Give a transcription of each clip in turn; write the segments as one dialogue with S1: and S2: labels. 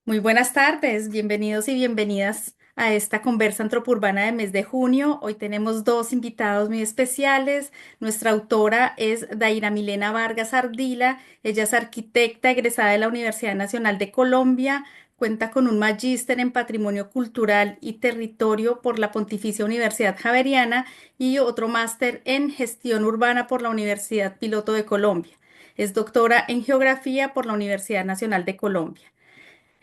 S1: Muy buenas tardes, bienvenidos y bienvenidas a esta conversa antropourbana de mes de junio. Hoy tenemos dos invitados muy especiales. Nuestra autora es Daira Milena Vargas Ardila. Ella es arquitecta egresada de la Universidad Nacional de Colombia. Cuenta con un magíster en Patrimonio Cultural y Territorio por la Pontificia Universidad Javeriana y otro máster en Gestión Urbana por la Universidad Piloto de Colombia. Es doctora en Geografía por la Universidad Nacional de Colombia.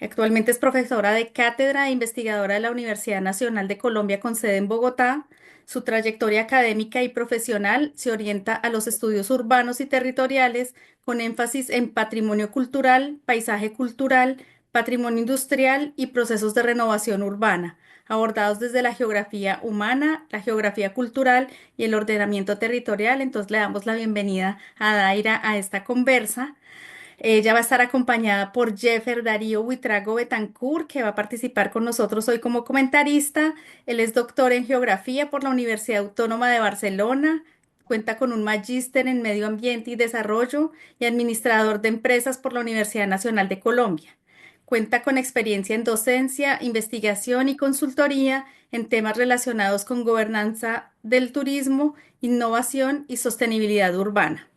S1: Actualmente es profesora de cátedra e investigadora de la Universidad Nacional de Colombia con sede en Bogotá. Su trayectoria académica y profesional se orienta a los estudios urbanos y territoriales con énfasis en patrimonio cultural, paisaje cultural, patrimonio industrial y procesos de renovación urbana, abordados desde la geografía humana, la geografía cultural y el ordenamiento territorial. Entonces le damos la bienvenida a Daira a esta conversa. Ella va a estar acompañada por Jeffer Darío Buitrago Betancourt, que va a participar con nosotros hoy como comentarista. Él es doctor en geografía por la Universidad Autónoma de Barcelona. Cuenta con un magíster en medio ambiente y desarrollo y administrador de empresas por la Universidad Nacional de Colombia. Cuenta con experiencia en docencia, investigación y consultoría en temas relacionados con gobernanza del turismo, innovación y sostenibilidad urbana.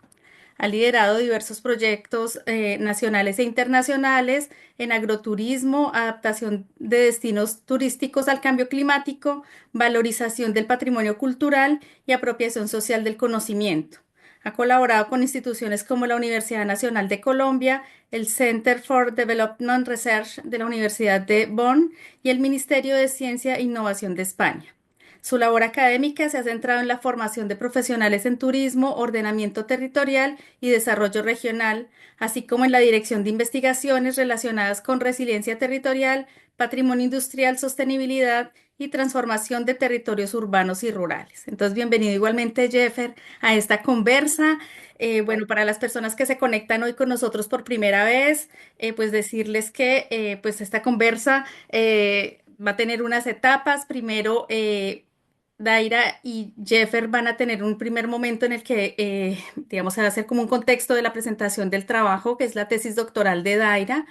S1: Ha liderado diversos proyectos nacionales e internacionales en agroturismo, adaptación de destinos turísticos al cambio climático, valorización del patrimonio cultural y apropiación social del conocimiento. Ha colaborado con instituciones como la Universidad Nacional de Colombia, el Center for Development Research de la Universidad de Bonn y el Ministerio de Ciencia e Innovación de España. Su labor académica se ha centrado en la formación de profesionales en turismo, ordenamiento territorial y desarrollo regional, así como en la dirección de investigaciones relacionadas con resiliencia territorial, patrimonio industrial, sostenibilidad y transformación de territorios urbanos y rurales. Entonces, bienvenido igualmente, Jeffer, a esta conversa. Bueno, para las personas que se conectan hoy con nosotros por primera vez, pues decirles que pues esta conversa va a tener unas etapas. Primero, Daira y Jeffer van a tener un primer momento en el que, digamos, se va a hacer como un contexto de la presentación del trabajo, que es la tesis doctoral de Daira.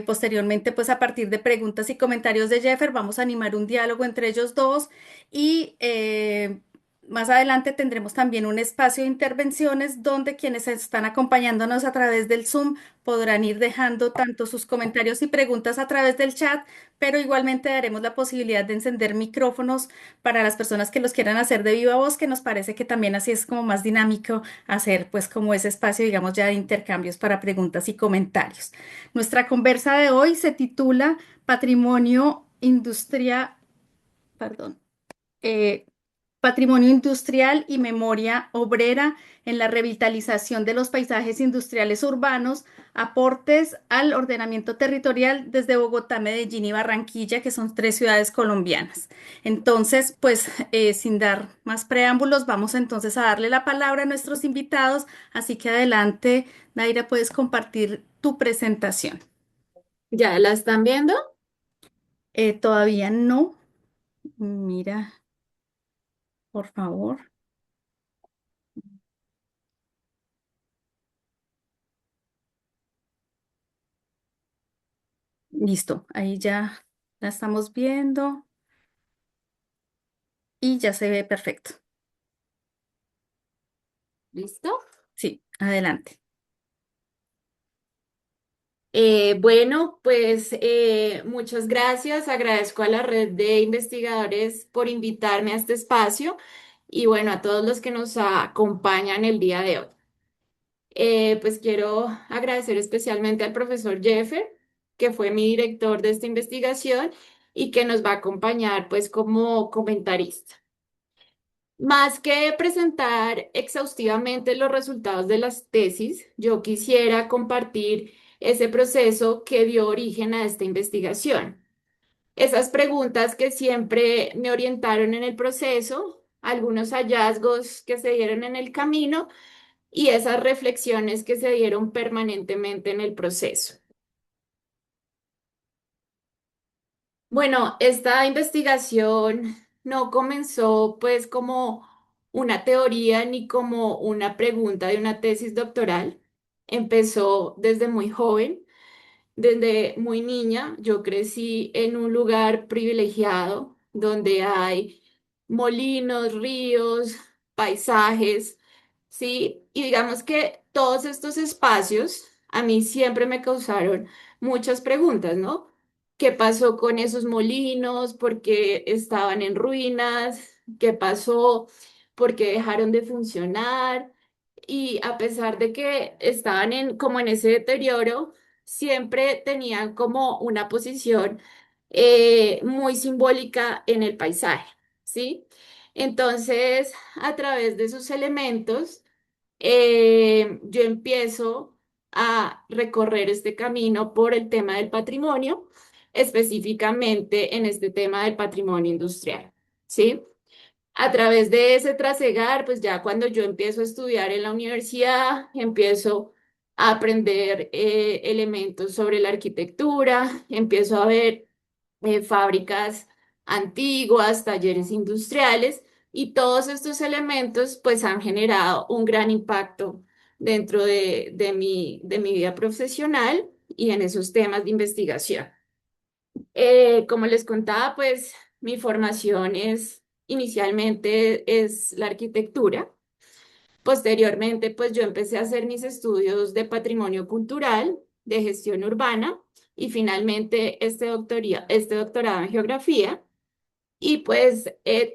S1: Posteriormente, pues a partir de preguntas y comentarios de Jeffer, vamos a animar un diálogo entre ellos dos y más adelante tendremos también un espacio de intervenciones donde quienes están acompañándonos a través del Zoom podrán ir dejando tanto sus comentarios y preguntas a través del chat, pero igualmente daremos la posibilidad de encender micrófonos para las personas que los quieran hacer de viva voz, que nos parece que también así es como más dinámico hacer pues como ese espacio, digamos, ya de intercambios para preguntas y comentarios. Nuestra conversa de hoy se titula Patrimonio Industria, perdón, eh, Patrimonio Industrial y Memoria Obrera en la revitalización de los paisajes industriales urbanos, aportes al ordenamiento territorial desde Bogotá, Medellín y Barranquilla, que son tres ciudades colombianas. Entonces, pues sin dar más preámbulos, vamos entonces a darle la palabra a nuestros invitados. Así que adelante, Naira, puedes compartir tu presentación.
S2: ¿Ya la están viendo?
S1: Todavía no. Mira, por favor. Listo, ahí ya la estamos viendo y ya se ve perfecto.
S2: ¿Listo?
S1: Sí, adelante.
S2: Bueno, pues muchas gracias. Agradezco a la red de investigadores por invitarme a este espacio y bueno, a todos los que nos acompañan el día de hoy. Pues quiero agradecer especialmente al profesor Jeffer, que fue mi director de esta investigación y que nos va a acompañar pues como comentarista. Más que presentar exhaustivamente los resultados de las tesis, yo quisiera compartir ese proceso que dio origen a esta investigación. Esas preguntas que siempre me orientaron en el proceso, algunos hallazgos que se dieron en el camino y esas reflexiones que se dieron permanentemente en el proceso. Bueno, esta investigación no comenzó pues como una teoría ni como una pregunta de una tesis doctoral. Empezó desde muy joven. Desde muy niña yo crecí en un lugar privilegiado donde hay molinos, ríos, paisajes, ¿sí? Y digamos que todos estos espacios a mí siempre me causaron muchas preguntas, ¿no? ¿Qué pasó con esos molinos? ¿Por qué estaban en ruinas? ¿Qué pasó? ¿Por qué dejaron de funcionar? Y a pesar de que estaban como en ese deterioro, siempre tenían como una posición muy simbólica en el paisaje, ¿sí? Entonces, a través de esos elementos, yo empiezo a recorrer este camino por el tema del patrimonio, específicamente en este tema del patrimonio industrial, ¿sí? A través de ese trasegar, pues ya cuando yo empiezo a estudiar en la universidad, empiezo a aprender elementos sobre la arquitectura, empiezo a ver fábricas antiguas, talleres industriales y todos estos elementos pues han generado un gran impacto dentro de mi vida profesional y en esos temas de investigación. Como les contaba, pues mi formación es inicialmente es la arquitectura. Posteriormente, pues yo empecé a hacer mis estudios de patrimonio cultural, de gestión urbana y finalmente este doctorado en geografía. Y pues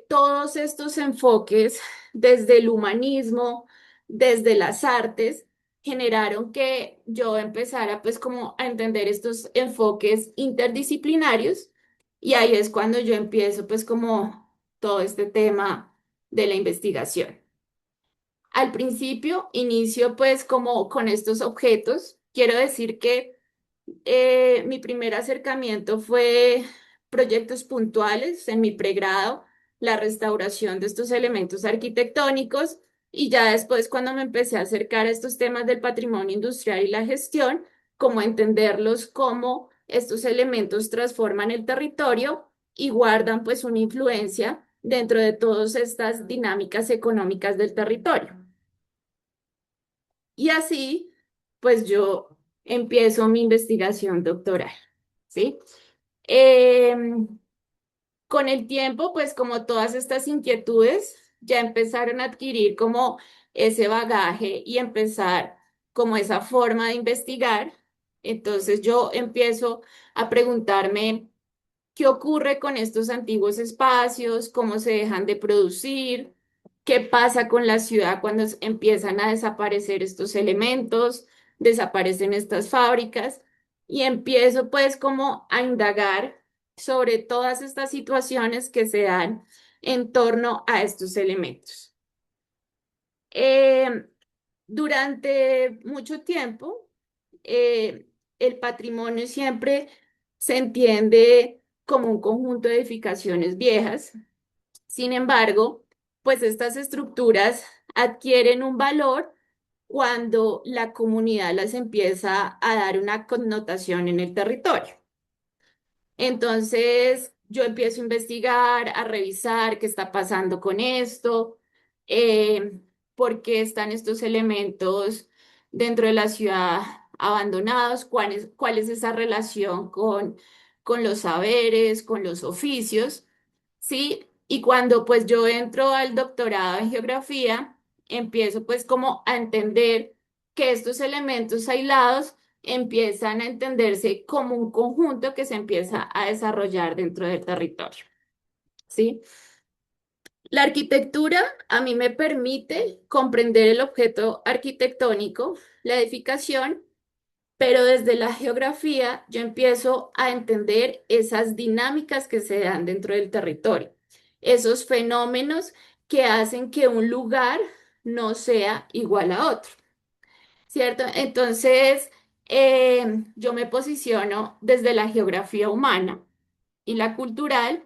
S2: todos estos enfoques desde el humanismo, desde las artes, generaron que yo empezara pues como a entender estos enfoques interdisciplinarios y ahí es cuando yo empiezo pues como todo este tema de la investigación. Al principio inicio pues como con estos objetos. Quiero decir que mi primer acercamiento fue proyectos puntuales en mi pregrado, la restauración de estos elementos arquitectónicos y ya después cuando me empecé a acercar a estos temas del patrimonio industrial y la gestión, cómo entenderlos, cómo estos elementos transforman el territorio y guardan pues una influencia dentro de todas estas dinámicas económicas del territorio. Y así, pues yo empiezo mi investigación doctoral, ¿sí? Em, con el tiempo, pues como todas estas inquietudes ya empezaron a adquirir como ese bagaje y empezar como esa forma de investigar, entonces yo empiezo a preguntarme qué ocurre con estos antiguos espacios, cómo se dejan de producir, qué pasa con la ciudad cuando empiezan a desaparecer estos elementos, desaparecen estas fábricas y empiezo pues como a indagar sobre todas estas situaciones que se dan en torno a estos elementos. Eh, durante mucho tiempo, eh, el patrimonio siempre se entiende como un conjunto de edificaciones viejas. Sin embargo, pues estas estructuras adquieren un valor cuando la comunidad las empieza a dar una connotación en el territorio. Entonces, yo empiezo a investigar, a revisar qué está pasando con esto, eh, por qué están estos elementos dentro de la ciudad abandonados, cuál es esa relación con los saberes, con los oficios, ¿sí? Y cuando pues yo entro al doctorado en geografía, empiezo pues como a entender que estos elementos aislados empiezan a entenderse como un conjunto que se empieza a desarrollar dentro del territorio, ¿sí? La arquitectura a mí me permite comprender el objeto arquitectónico, la edificación, pero desde la geografía yo empiezo a entender esas dinámicas que se dan dentro del territorio, esos fenómenos que hacen que un lugar no sea igual a otro. ¿Cierto? Entonces, yo me posiciono desde la geografía humana y la cultural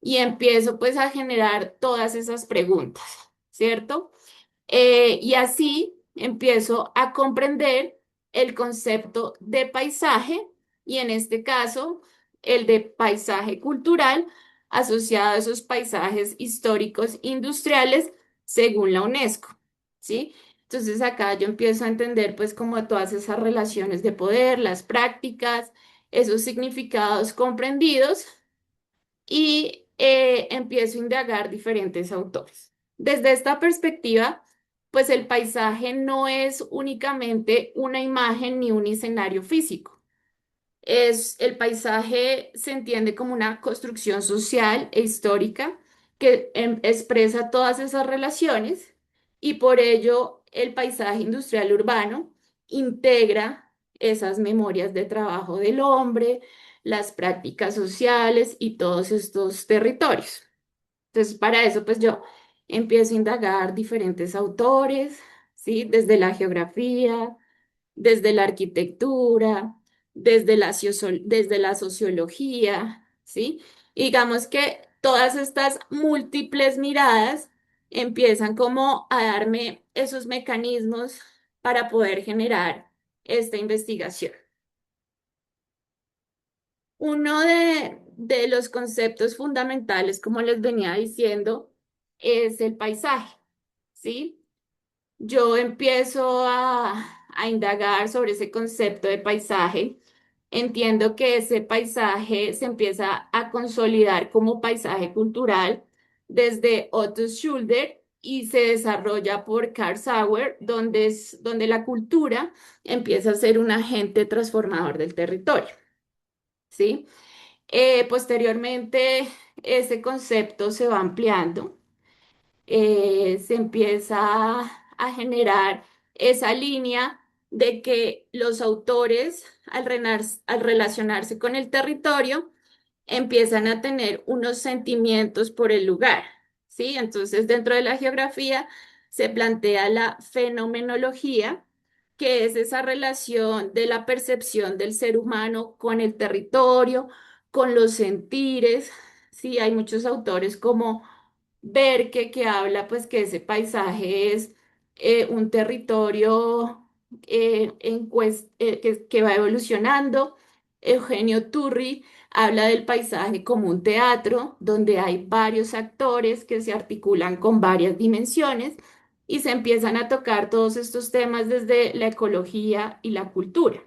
S2: y empiezo pues a generar todas esas preguntas, ¿cierto? Y así empiezo a comprender el concepto de paisaje y en este caso el de paisaje cultural asociado a esos paisajes históricos industriales según la UNESCO, ¿sí? Entonces acá yo empiezo a entender pues como todas esas relaciones de poder, las prácticas, esos significados comprendidos y empiezo a indagar diferentes autores. Desde esta perspectiva, pues el paisaje no es únicamente una imagen ni un escenario físico. El paisaje se entiende como una construcción social e histórica que expresa todas esas relaciones y por ello el paisaje industrial urbano integra esas memorias de trabajo del hombre, las prácticas sociales y todos estos territorios. Entonces, para eso, pues yo empiezo a indagar diferentes autores, ¿sí? Desde la geografía, desde la arquitectura, desde la sociología, ¿sí? Y digamos que todas estas múltiples miradas empiezan como a darme esos mecanismos para poder generar esta investigación. Uno de los conceptos fundamentales, como les venía diciendo, es el paisaje, ¿sí? Yo empiezo a indagar sobre ese concepto de paisaje. Entiendo que ese paisaje se empieza a consolidar como paisaje cultural desde Otto Schulder y se desarrolla por Karl Sauer, donde la cultura empieza a ser un agente transformador del territorio, ¿sí? Posteriormente, ese concepto se va ampliando, se empieza a generar esa línea de que los autores, al relacionarse con el territorio, empiezan a tener unos sentimientos por el lugar, ¿sí? Entonces, dentro de la geografía se plantea la fenomenología, que es esa relación de la percepción del ser humano con el territorio, con los sentires, ¿sí? Hay muchos autores como Berke que habla pues que ese paisaje es un territorio que va evolucionando. Eugenio Turri habla del paisaje como un teatro donde hay varios actores que se articulan con varias dimensiones y se empiezan a tocar todos estos temas desde la ecología y la cultura.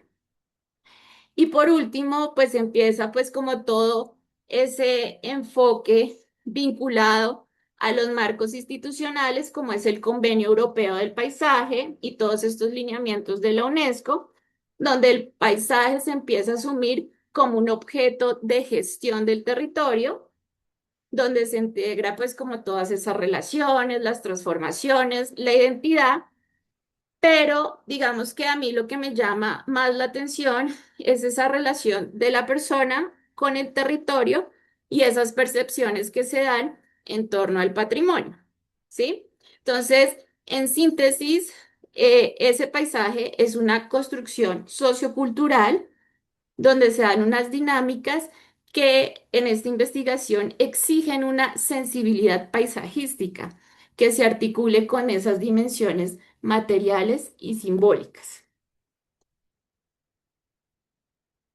S2: Y por último, pues empieza pues como todo ese enfoque vinculado a los marcos institucionales, como es el Convenio Europeo del Paisaje y todos estos lineamientos de la UNESCO, donde el paisaje se empieza a asumir como un objeto de gestión del territorio, donde se integra pues como todas esas relaciones, las transformaciones, la identidad, pero digamos que a mí lo que me llama más la atención es esa relación de la persona con el territorio y esas percepciones que se dan en torno al patrimonio, ¿sí? Entonces, en síntesis, ese paisaje es una construcción sociocultural donde se dan unas dinámicas que en esta investigación exigen una sensibilidad paisajística que se articule con esas dimensiones materiales y simbólicas.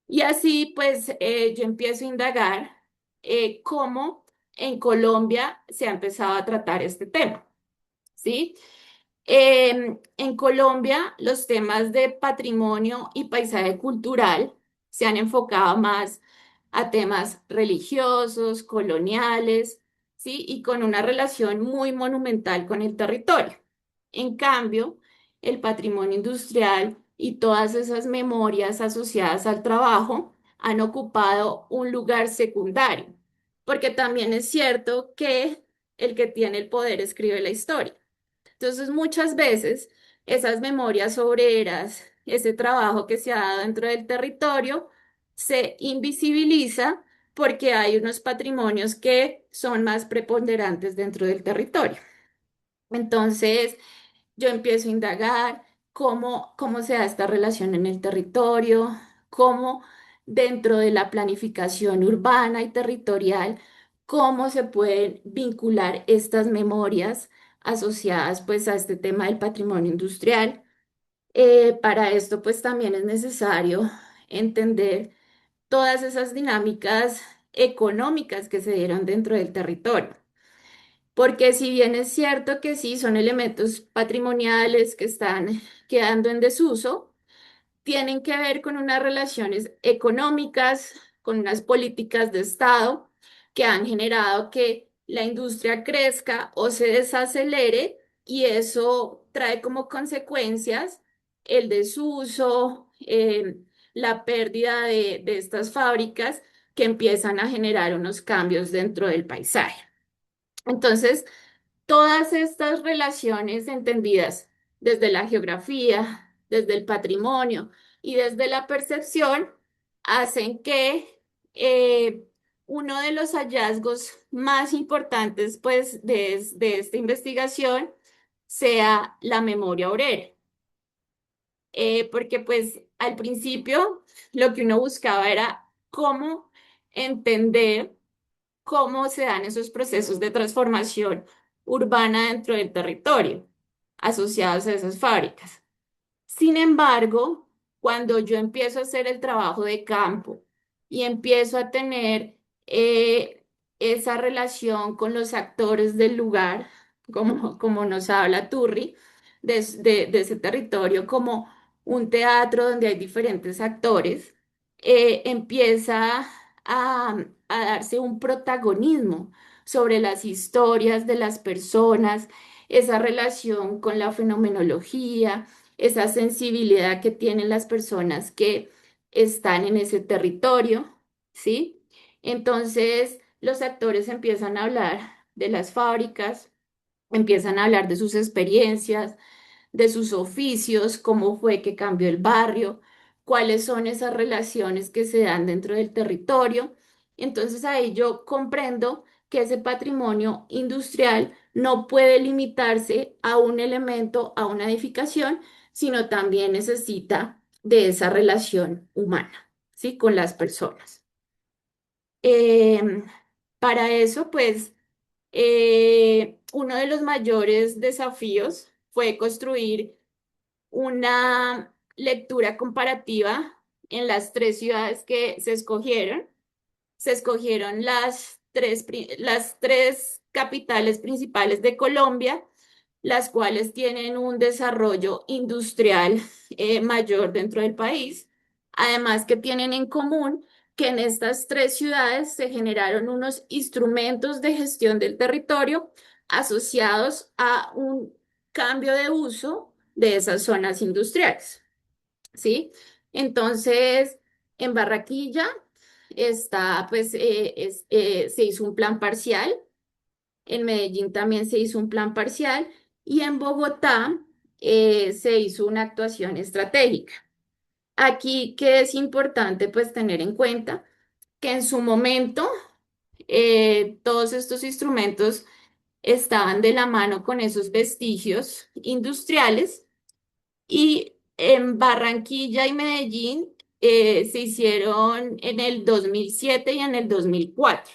S2: Y así pues yo empiezo a indagar cómo en Colombia se ha empezado a tratar este tema, ¿sí? En Colombia, los temas de patrimonio y paisaje cultural se han enfocado más a temas religiosos, coloniales, ¿sí? Y con una relación muy monumental con el territorio. En cambio, el patrimonio industrial y todas esas memorias asociadas al trabajo han ocupado un lugar secundario, porque también es cierto que el que tiene el poder escribe la historia. Entonces, muchas veces esas memorias obreras, ese trabajo que se ha dado dentro del territorio, se invisibiliza porque hay unos patrimonios que son más preponderantes dentro del territorio. Entonces, yo empiezo a indagar cómo se da esta relación en el territorio, cómo dentro de la planificación urbana y territorial, cómo se pueden vincular estas memorias asociadas pues a este tema del patrimonio industrial. Para esto pues también es necesario entender todas esas dinámicas económicas que se dieron dentro del territorio. porque si bien es cierto que sí, son elementos patrimoniales que están quedando en desuso, tienen que ver con unas relaciones económicas, con unas políticas de Estado que han generado que la industria crezca o se desacelere y eso trae como consecuencias el desuso, la pérdida de estas fábricas que empiezan a generar unos cambios dentro del paisaje. Entonces, todas estas relaciones entendidas desde la geografía, desde el patrimonio y desde la percepción hacen que uno de los hallazgos más importantes pues, de esta investigación sea la memoria obrera. Porque pues al principio lo que uno buscaba era cómo entender cómo se dan esos procesos de transformación urbana dentro del territorio asociados a esas fábricas. Sin embargo, cuando yo empiezo a hacer el trabajo de campo y empiezo a tener esa relación con los actores del lugar, como nos habla Turri, de ese territorio como un teatro donde hay diferentes actores, empieza a darse un protagonismo sobre las historias de las personas, esa relación con la fenomenología, esa sensibilidad que tienen las personas que están en ese territorio, ¿sí? Entonces, los actores empiezan a hablar de las fábricas, empiezan a hablar de sus experiencias, de sus oficios, cómo fue que cambió el barrio, cuáles son esas relaciones que se dan dentro del territorio. Entonces ahí yo comprendo que ese patrimonio industrial no puede limitarse a un elemento, a una edificación, sino también necesita de esa relación humana, ¿sí? Con las personas. Em, para eso, pues, uno de los mayores desafíos fue construir una lectura comparativa en las tres ciudades que se escogieron. Se escogieron las tres capitales principales de Colombia, las cuales tienen un desarrollo industrial mayor dentro del país. Además que tienen en común que en estas tres ciudades se generaron unos instrumentos de gestión del territorio asociados a un cambio de uso de esas zonas industriales, ¿sí? Entonces, en Barranquilla pues, se hizo un plan parcial, en Medellín también se hizo un plan parcial y en Bogotá se hizo una actuación estratégica. Aquí, que es importante pues tener en cuenta que en su momento todos estos instrumentos estaban de la mano con esos vestigios industriales y en Barranquilla y Medellín se hicieron en el 2007 y en el 2004,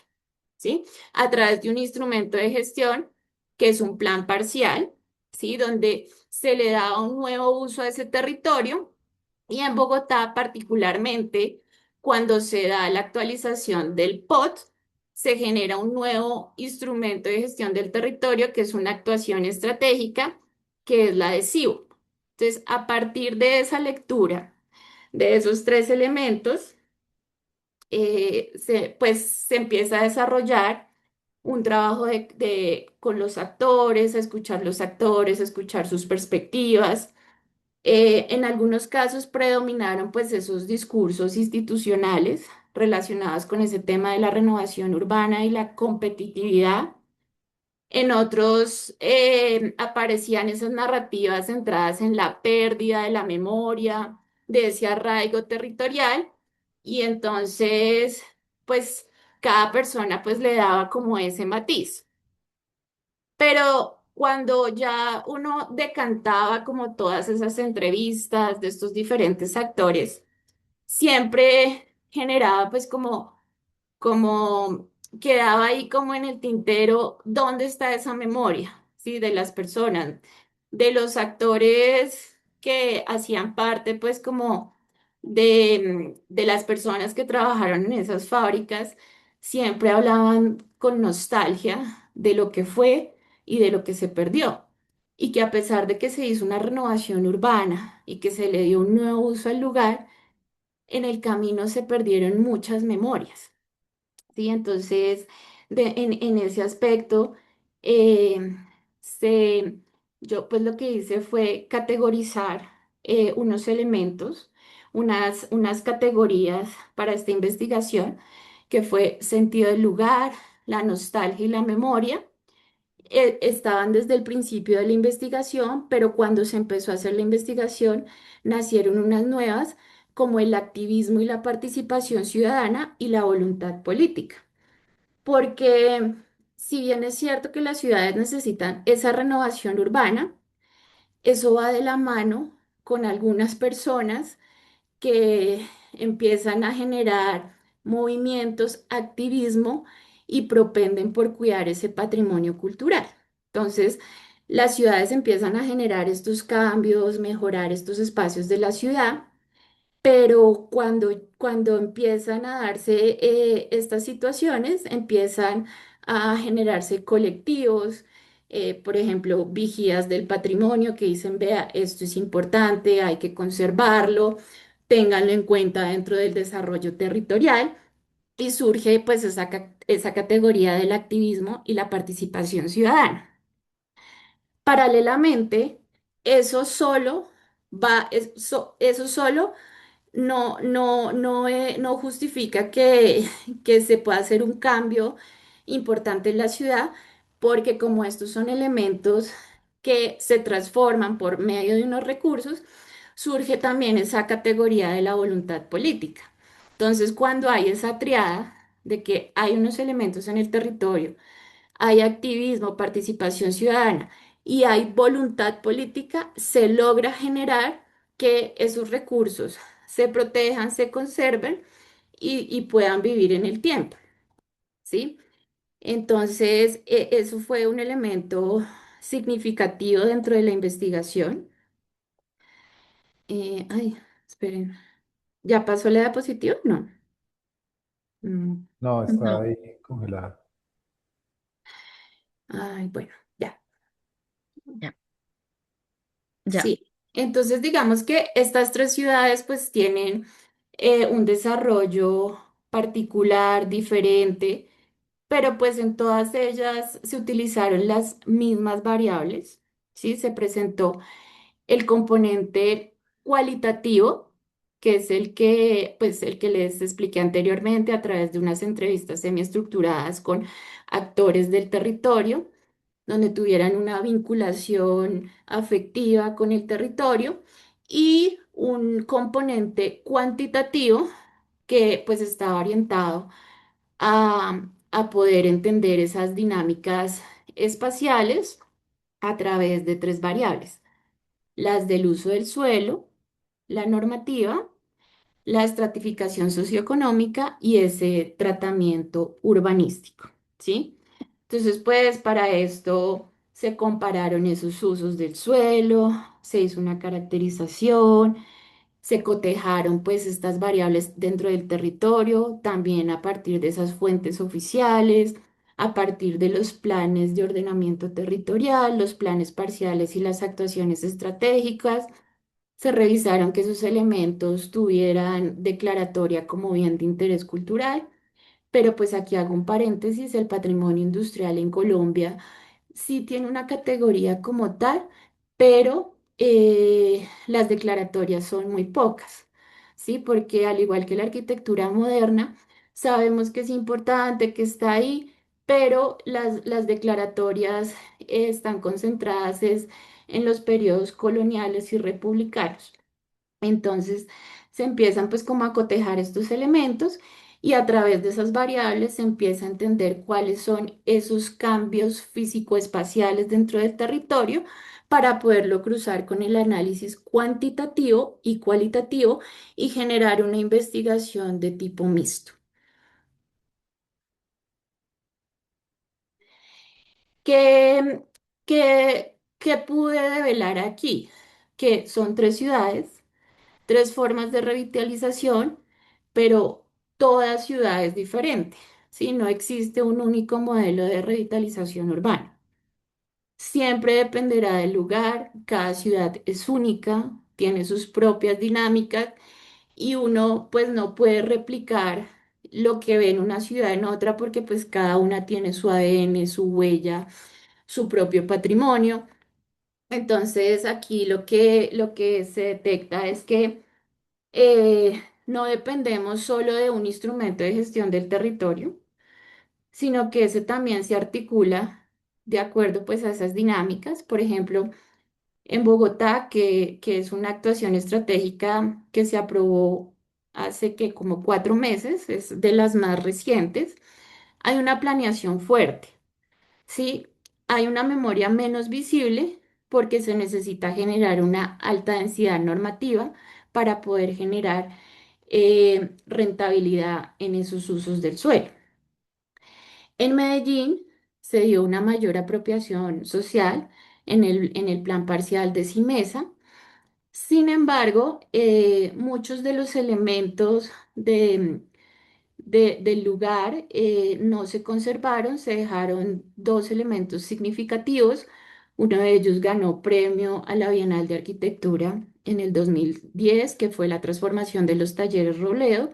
S2: ¿sí? A través de un instrumento de gestión que es un plan parcial, ¿sí? Donde se le da un nuevo uso a ese territorio y en Bogotá particularmente, cuando se da la actualización del POT, se genera un nuevo instrumento de gestión del territorio que es una actuación estratégica, que es la de CIO. Entonces, a partir de esa lectura de esos tres elementos, pues se empieza a desarrollar un trabajo con los actores, a escuchar los actores, a escuchar sus perspectivas. En algunos casos predominaron pues esos discursos institucionales relacionados con ese tema de la renovación urbana y la competitividad. En otros aparecían esas narrativas centradas en la pérdida de la memoria, de ese arraigo territorial, y entonces, pues, cada persona pues le daba como ese matiz. Pero cuando ya uno decantaba como todas esas entrevistas de estos diferentes actores, siempre generaba pues como quedaba ahí como en el tintero, ¿dónde está esa memoria? ¿Sí? De las personas, de los actores que hacían parte, pues, como de las personas que trabajaron en esas fábricas, siempre hablaban con nostalgia de lo que fue y de lo que se perdió. Y que a pesar de que se hizo una renovación urbana y que se le dio un nuevo uso al lugar, en el camino se perdieron muchas memorias. ¿Sí? Entonces, en ese aspecto, eh, se, yo pues lo que hice fue categorizar unos elementos, unas categorías para esta investigación, que fue sentido del lugar, la nostalgia y la memoria. Estaban desde el principio de la investigación, pero cuando se empezó a hacer la investigación, nacieron unas nuevas, como el activismo y la participación ciudadana y la voluntad política. Porque si bien es cierto que las ciudades necesitan esa renovación urbana, eso va de la mano con algunas personas que empiezan a generar movimientos, activismo y propenden por cuidar ese patrimonio cultural. Entonces, las ciudades empiezan a generar estos cambios, mejorar estos espacios de la ciudad, pero cuando empiezan a darse estas situaciones, empiezan a generarse colectivos, por ejemplo, vigías del patrimonio que dicen, vea, esto es importante, hay que conservarlo, ténganlo en cuenta dentro del desarrollo territorial. Y surge pues esa categoría del activismo y la participación ciudadana. Paralelamente, eso solo eso solo no justifica que se pueda hacer un cambio importante en la ciudad, porque como estos son elementos que se transforman por medio de unos recursos, surge también esa categoría de la voluntad política. Entonces, cuando hay esa triada de que hay unos elementos en el territorio, hay activismo, participación ciudadana y hay voluntad política, se logra generar que esos recursos se protejan, se conserven y puedan vivir en el tiempo, ¿sí? Entonces, eso fue un elemento significativo dentro de la investigación. Ay, esperen, ¿ya pasó la diapositiva? No. Mm,
S3: No, está
S2: no.
S3: ahí congelada.
S2: Ay, bueno, ya.
S1: Ya, ya.
S2: Sí, entonces digamos que estas tres ciudades pues tienen un desarrollo particular, diferente, pero pues en todas ellas se utilizaron las mismas variables, ¿sí? Se presentó el componente cualitativo, que es el que les expliqué anteriormente a través de unas entrevistas semiestructuradas con actores del territorio donde tuvieran una vinculación afectiva con el territorio y un componente cuantitativo que pues estaba orientado a poder entender esas dinámicas espaciales a través de tres variables: las del uso del suelo, la normativa, la estratificación socioeconómica y ese tratamiento urbanístico, ¿sí? Entonces, pues para esto se compararon esos usos del suelo, se hizo una caracterización, se cotejaron pues estas variables dentro del territorio, también a partir de esas fuentes oficiales, a partir de los planes de ordenamiento territorial, los planes parciales y las actuaciones estratégicas. Se revisaron que esos elementos tuvieran declaratoria como bien de interés cultural, pero pues aquí hago un paréntesis: el patrimonio industrial en Colombia sí tiene una categoría como tal, pero las declaratorias son muy pocas, ¿sí? Porque al igual que la arquitectura moderna, sabemos que es importante, que está ahí, pero las declaratorias están concentradas en los periodos coloniales y republicanos. Entonces se empiezan pues como a cotejar estos elementos y a través de esas variables se empieza a entender cuáles son esos cambios físico-espaciales dentro del territorio para poderlo cruzar con el análisis cuantitativo y cualitativo y generar una investigación de tipo mixto. ¿Qué, qué pude develar aquí? Que son tres ciudades, tres formas de revitalización, pero toda ciudad es diferente, ¿sí? No existe un único modelo de revitalización urbana. Siempre dependerá del lugar, cada ciudad es única, tiene sus propias dinámicas y uno pues no puede replicar lo que ve en una ciudad en otra porque pues cada una tiene su ADN, su huella, su propio patrimonio. Entonces aquí lo que se detecta es que no dependemos solo de un instrumento de gestión del territorio, sino que ese también se articula de acuerdo pues a esas dinámicas. Por ejemplo, en Bogotá, que es una actuación estratégica que se aprobó hace que como 4 meses, es de las más recientes, hay una planeación fuerte, ¿sí? Hay una memoria menos visible porque se necesita generar una alta densidad normativa para poder generar rentabilidad en esos usos del suelo. En Medellín se dio una mayor apropiación social en el plan parcial de Simesa. Sin embargo, muchos de los elementos del lugar no se conservaron, se dejaron dos elementos significativos. Uno de ellos ganó premio a la Bienal de Arquitectura en el 2010, que fue la transformación de los talleres Robledo,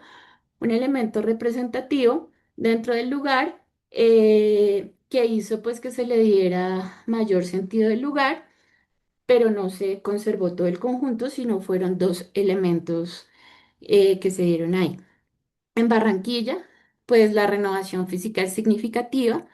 S2: un elemento representativo dentro del lugar que hizo pues que se le diera mayor sentido del lugar, pero no se conservó todo el conjunto, sino fueron dos elementos que se dieron ahí. En Barranquilla, pues la renovación física es significativa,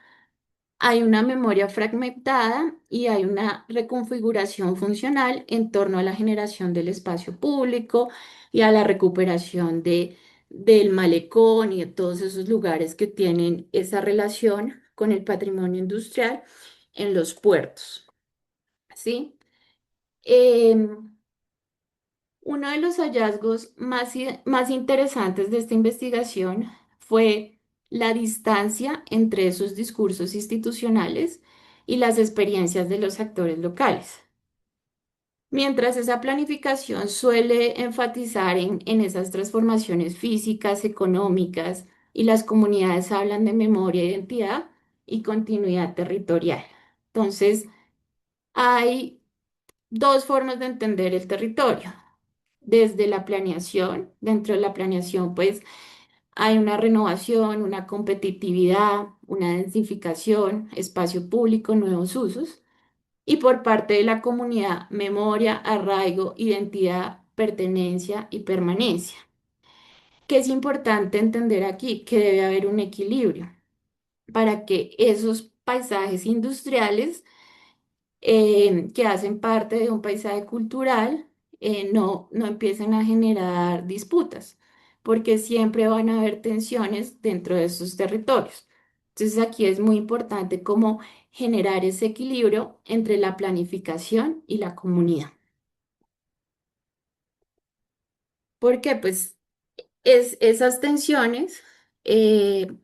S2: hay una memoria fragmentada y hay una reconfiguración funcional en torno a la generación del espacio público y a la recuperación del malecón y de todos esos lugares que tienen esa relación con el patrimonio industrial en los puertos, ¿sí? Em, Uno de los hallazgos más interesantes de esta investigación fue la distancia entre esos discursos institucionales y las experiencias de los actores locales. Mientras esa planificación suele enfatizar en esas transformaciones físicas, económicas, y las comunidades hablan de memoria, identidad y continuidad territorial. Entonces, hay dos formas de entender el territorio. Desde la planeación, dentro de la planeación, pues hay una renovación, una competitividad, una densificación, espacio público, nuevos usos. Y por parte de la comunidad, memoria, arraigo, identidad, pertenencia y permanencia. ¿Qué es importante entender aquí? Que debe haber un equilibrio para que esos paisajes industriales que hacen parte de un paisaje cultural no empiecen a generar disputas, porque siempre van a haber tensiones dentro de esos territorios. Entonces aquí es muy importante cómo generar ese equilibrio entre la planificación y la comunidad. Porque pues esas tensiones eh,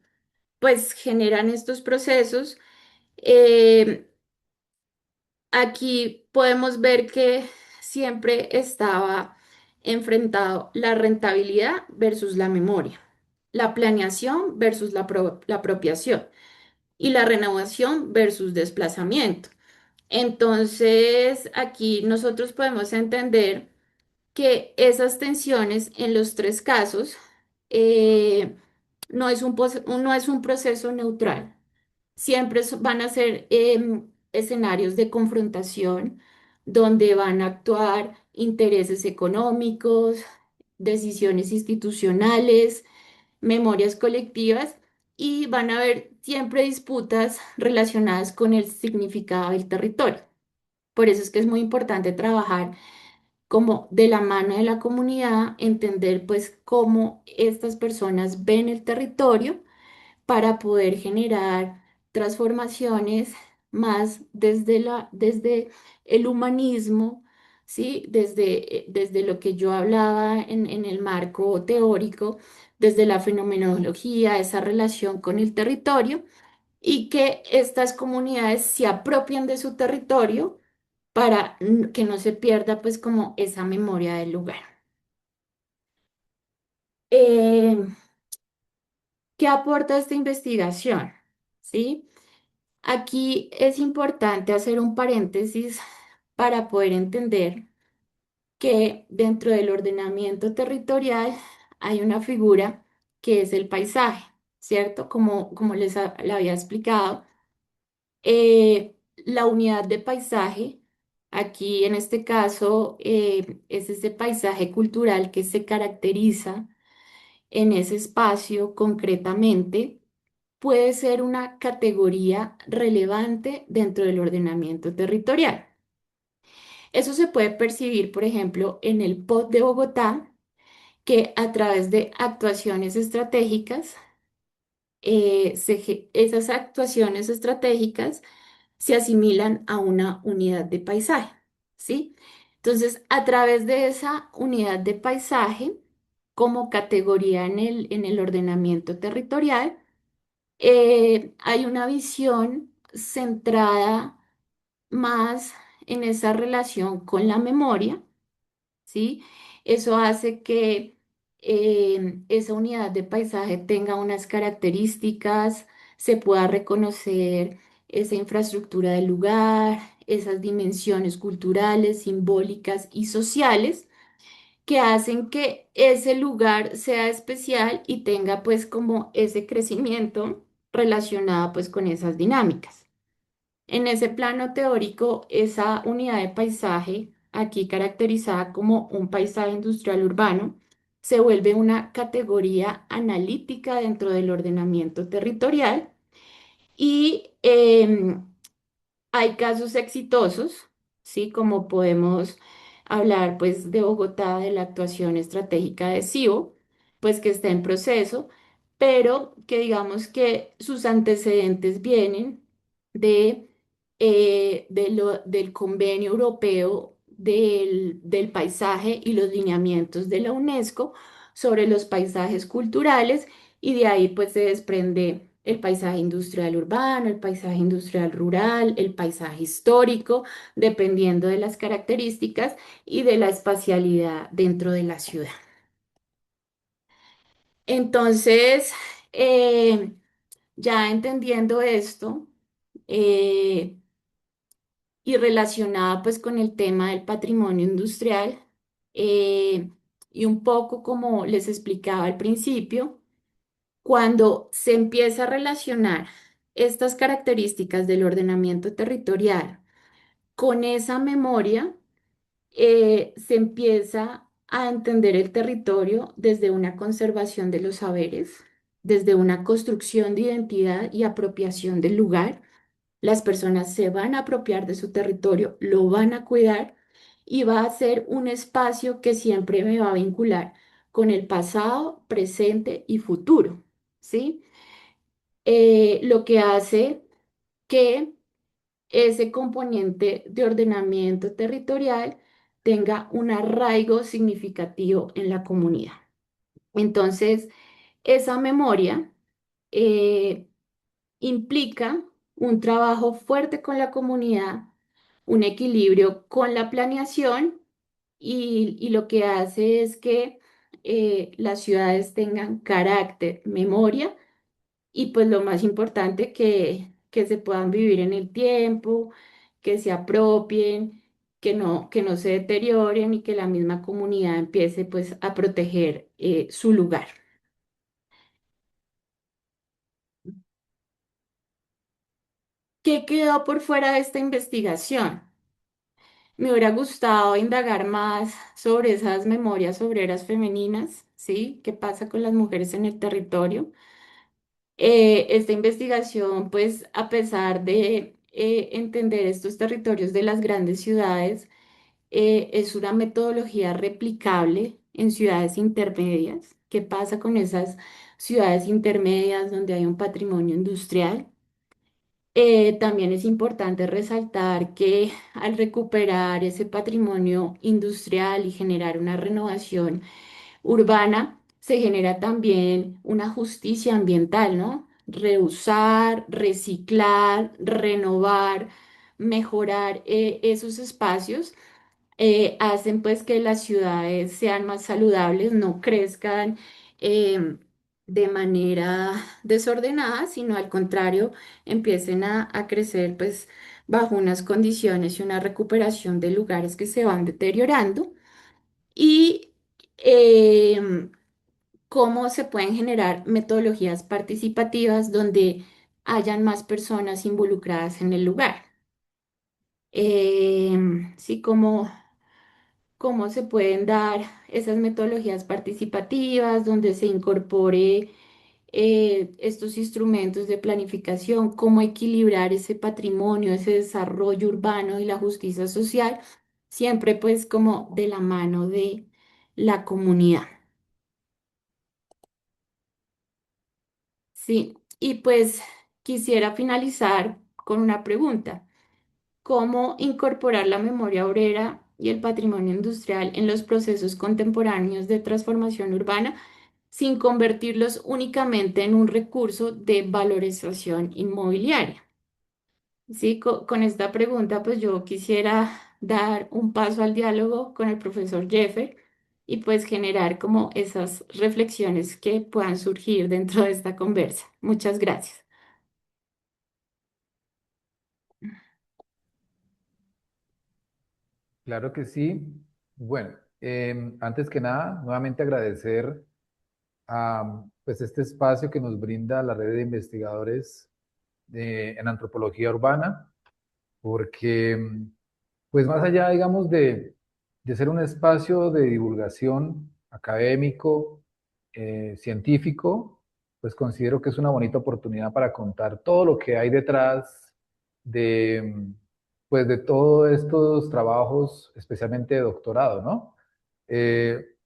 S2: pues generan estos procesos. eh, Aquí podemos ver que siempre estaba enfrentado la rentabilidad versus la memoria, la planeación versus la apropiación y la renovación versus desplazamiento. Entonces, aquí nosotros podemos entender que esas tensiones en los tres casos eh, no es un proceso neutral. Siempre van a ser escenarios de confrontación donde van a actuar intereses económicos, decisiones institucionales, memorias colectivas y van a haber siempre disputas relacionadas con el significado del territorio. Por eso es que es muy importante trabajar como de la mano de la comunidad, entender pues cómo estas personas ven el territorio para poder generar transformaciones más desde el humanismo, ¿sí? Desde lo que yo hablaba en el marco teórico, desde la fenomenología, esa relación con el territorio, y que estas comunidades se apropien de su territorio para que no se pierda pues como esa memoria del lugar. Eh, ¿Qué aporta esta investigación? ¿Sí? Aquí es importante hacer un paréntesis para poder entender que dentro del ordenamiento territorial hay una figura que es el paisaje, ¿cierto? Como le había explicado, la unidad de paisaje, aquí en este caso, es ese paisaje cultural que se caracteriza en ese espacio concretamente, puede ser una categoría relevante dentro del ordenamiento territorial. Eso se puede percibir, por ejemplo, en el POT de Bogotá, que a través de actuaciones estratégicas, esas actuaciones estratégicas se asimilan a una unidad de paisaje, ¿sí? Entonces, a través de esa unidad de paisaje, como categoría en el ordenamiento territorial, hay una visión centrada más en esa relación con la memoria, ¿sí? Eso hace que esa unidad de paisaje tenga unas características, se pueda reconocer esa infraestructura del lugar, esas dimensiones culturales, simbólicas y sociales que hacen que ese lugar sea especial y tenga pues como ese crecimiento relacionado pues con esas dinámicas. En ese plano teórico, esa unidad de paisaje, aquí caracterizada como un paisaje industrial urbano, se vuelve una categoría analítica dentro del ordenamiento territorial y hay casos exitosos, ¿sí? Como podemos hablar pues de Bogotá, de la actuación estratégica de CIO, pues que está en proceso, pero que digamos que sus antecedentes vienen de, del Convenio Europeo del Paisaje y los lineamientos de la UNESCO sobre los paisajes culturales y de ahí pues se desprende el paisaje industrial urbano, el paisaje industrial rural, el paisaje histórico, dependiendo de las características y de la espacialidad dentro de la ciudad. Entonces, eh, ya entendiendo esto eh, y relacionada pues con el tema del patrimonio industrial, eh, y un poco como les explicaba al principio, cuando se empieza a relacionar estas características del ordenamiento territorial con esa memoria, se empieza a entender el territorio desde una conservación de los saberes, desde una construcción de identidad y apropiación del lugar. Las personas se van a apropiar de su territorio, lo van a cuidar y va a ser un espacio que siempre me va a vincular con el pasado, presente y futuro, ¿sí? Lo que hace que ese componente de ordenamiento territorial tenga un arraigo significativo en la comunidad. Entonces, esa memoria eh, implica un trabajo fuerte con la comunidad, un equilibrio con la planeación y lo que hace es que las ciudades tengan carácter, memoria y pues lo más importante, que se puedan vivir en el tiempo, que se apropien, que no se deterioren y que la misma comunidad empiece pues a proteger su lugar. ¿Qué quedó por fuera de esta investigación? Me hubiera gustado indagar más sobre esas memorias obreras femeninas, ¿sí? ¿Qué pasa con las mujeres en el territorio? Esta investigación, pues, a pesar de entender estos territorios de las grandes ciudades, es una metodología replicable en ciudades intermedias. ¿Qué pasa con esas ciudades intermedias donde hay un patrimonio industrial? También es importante resaltar que al recuperar ese patrimonio industrial y generar una renovación urbana, se genera también una justicia ambiental, ¿no? Reusar, reciclar, renovar, mejorar esos espacios hacen pues que las ciudades sean más saludables, no crezcan. de manera desordenada, sino al contrario, empiecen a crecer pues bajo unas condiciones y una recuperación de lugares que se van deteriorando y cómo se pueden generar metodologías participativas donde hayan más personas involucradas en el lugar. Sí, cómo se pueden dar esas metodologías participativas, donde se incorpore estos instrumentos de planificación, cómo equilibrar ese patrimonio, ese desarrollo urbano y la justicia social, siempre pues como de la mano de la comunidad. Sí, y pues quisiera finalizar con una pregunta. ¿Cómo incorporar la memoria obrera y el patrimonio industrial en los procesos contemporáneos de transformación urbana sin convertirlos únicamente en un recurso de valorización inmobiliaria? Sí, con esta pregunta, pues yo quisiera dar un paso al diálogo con el profesor Jeffer y pues generar como esas reflexiones que puedan surgir dentro de esta conversa. Muchas gracias.
S3: Claro que sí. Bueno, antes que nada, nuevamente agradecer a pues este espacio que nos brinda la red de investigadores en antropología urbana, porque pues más allá, digamos, de ser un espacio de divulgación académico, científico, pues considero que es una bonita oportunidad para contar todo lo que hay detrás de, pues de todos estos trabajos, especialmente de doctorado, ¿no? Eh,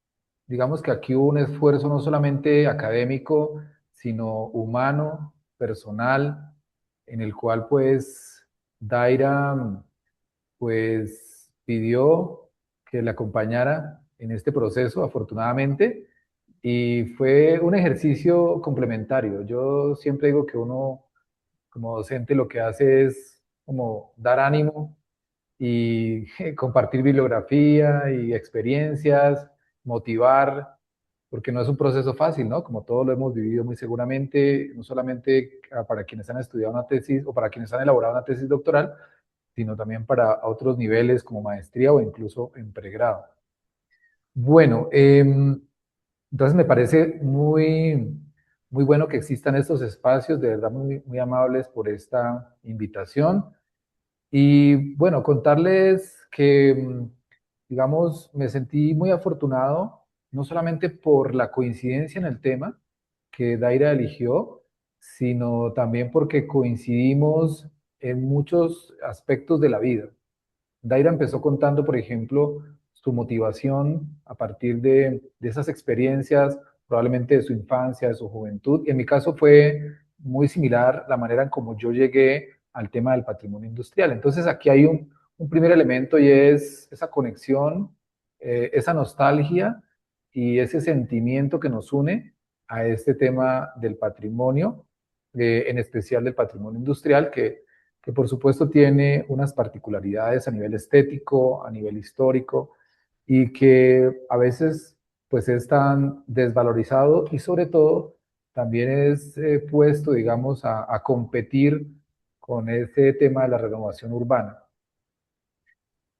S3: digamos que aquí hubo un esfuerzo no solamente académico, sino humano, personal, en el cual pues Daira pues pidió que le acompañara en este proceso, afortunadamente, y fue un ejercicio complementario. Yo siempre digo que uno como docente lo que hace es como dar ánimo y compartir bibliografía y experiencias, motivar, porque no es un proceso fácil, ¿no? Como todos lo hemos vivido muy seguramente, no solamente para quienes han estudiado una tesis o para quienes han elaborado una tesis doctoral, sino también para otros niveles como maestría o incluso en pregrado. Bueno, entonces me parece muy bueno que existan estos espacios, de verdad muy amables por esta invitación. Y bueno, contarles que, digamos, me sentí muy afortunado, no solamente por la coincidencia en el tema que Daira eligió, sino también porque coincidimos en muchos aspectos de la vida. Daira empezó contando, por ejemplo, su motivación a partir de esas experiencias, probablemente de su infancia, de su juventud. Y en mi caso fue muy similar la manera en cómo yo llegué al tema del patrimonio industrial. Entonces aquí hay un primer elemento y es esa conexión, esa nostalgia y ese sentimiento que nos une a este tema del patrimonio, en especial del patrimonio industrial, que por supuesto tiene unas particularidades a nivel estético, a nivel histórico, y que a veces pues es tan desvalorizado y sobre todo también es puesto, digamos, a competir con ese tema de la renovación urbana.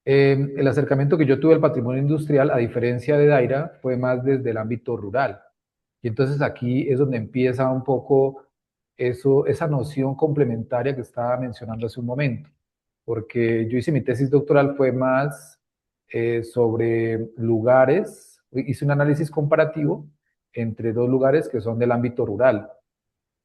S3: El acercamiento que yo tuve al patrimonio industrial, a diferencia de Daira, fue más desde el ámbito rural. Y entonces aquí es donde empieza un poco eso, esa noción complementaria que estaba mencionando hace un momento, porque yo hice mi tesis doctoral fue más sobre lugares, hice un análisis comparativo entre dos lugares que son del ámbito rural.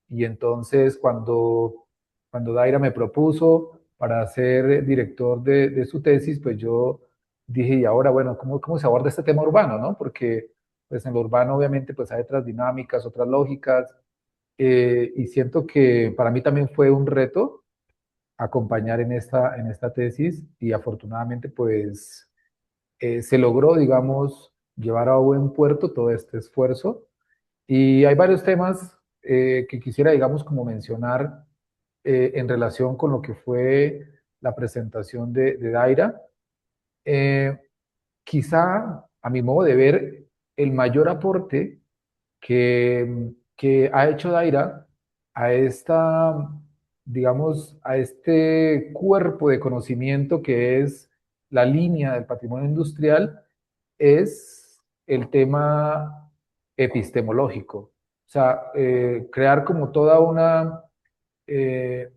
S3: Y entonces cuando Daira me propuso para ser director de su tesis, pues yo dije, y ahora, bueno, ¿cómo se aborda este tema urbano, no? Porque pues en lo urbano obviamente pues hay otras dinámicas, otras lógicas, y siento que para mí también fue un reto acompañar en esta tesis y afortunadamente pues se logró, digamos, llevar a buen puerto todo este esfuerzo. Y hay varios temas que quisiera, digamos, como mencionar en relación con lo que fue la presentación de Daira. Eh, quizá, a mi modo de ver, el mayor aporte que, que ha hecho Daira a esta, digamos, a este cuerpo de conocimiento que es la línea del patrimonio industrial, es el tema epistemológico. O sea, crear como toda eh,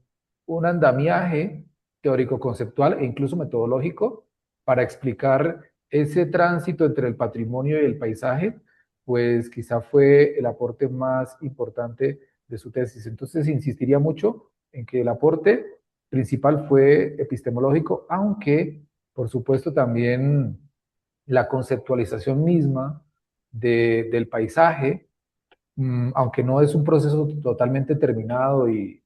S3: un andamiaje teórico-conceptual e incluso metodológico para explicar ese tránsito entre el patrimonio y el paisaje, pues quizá fue el aporte más importante de su tesis. Entonces, insistiría mucho en que el aporte principal fue epistemológico, aunque, por supuesto, también la conceptualización misma del paisaje, aunque no es un proceso totalmente terminado y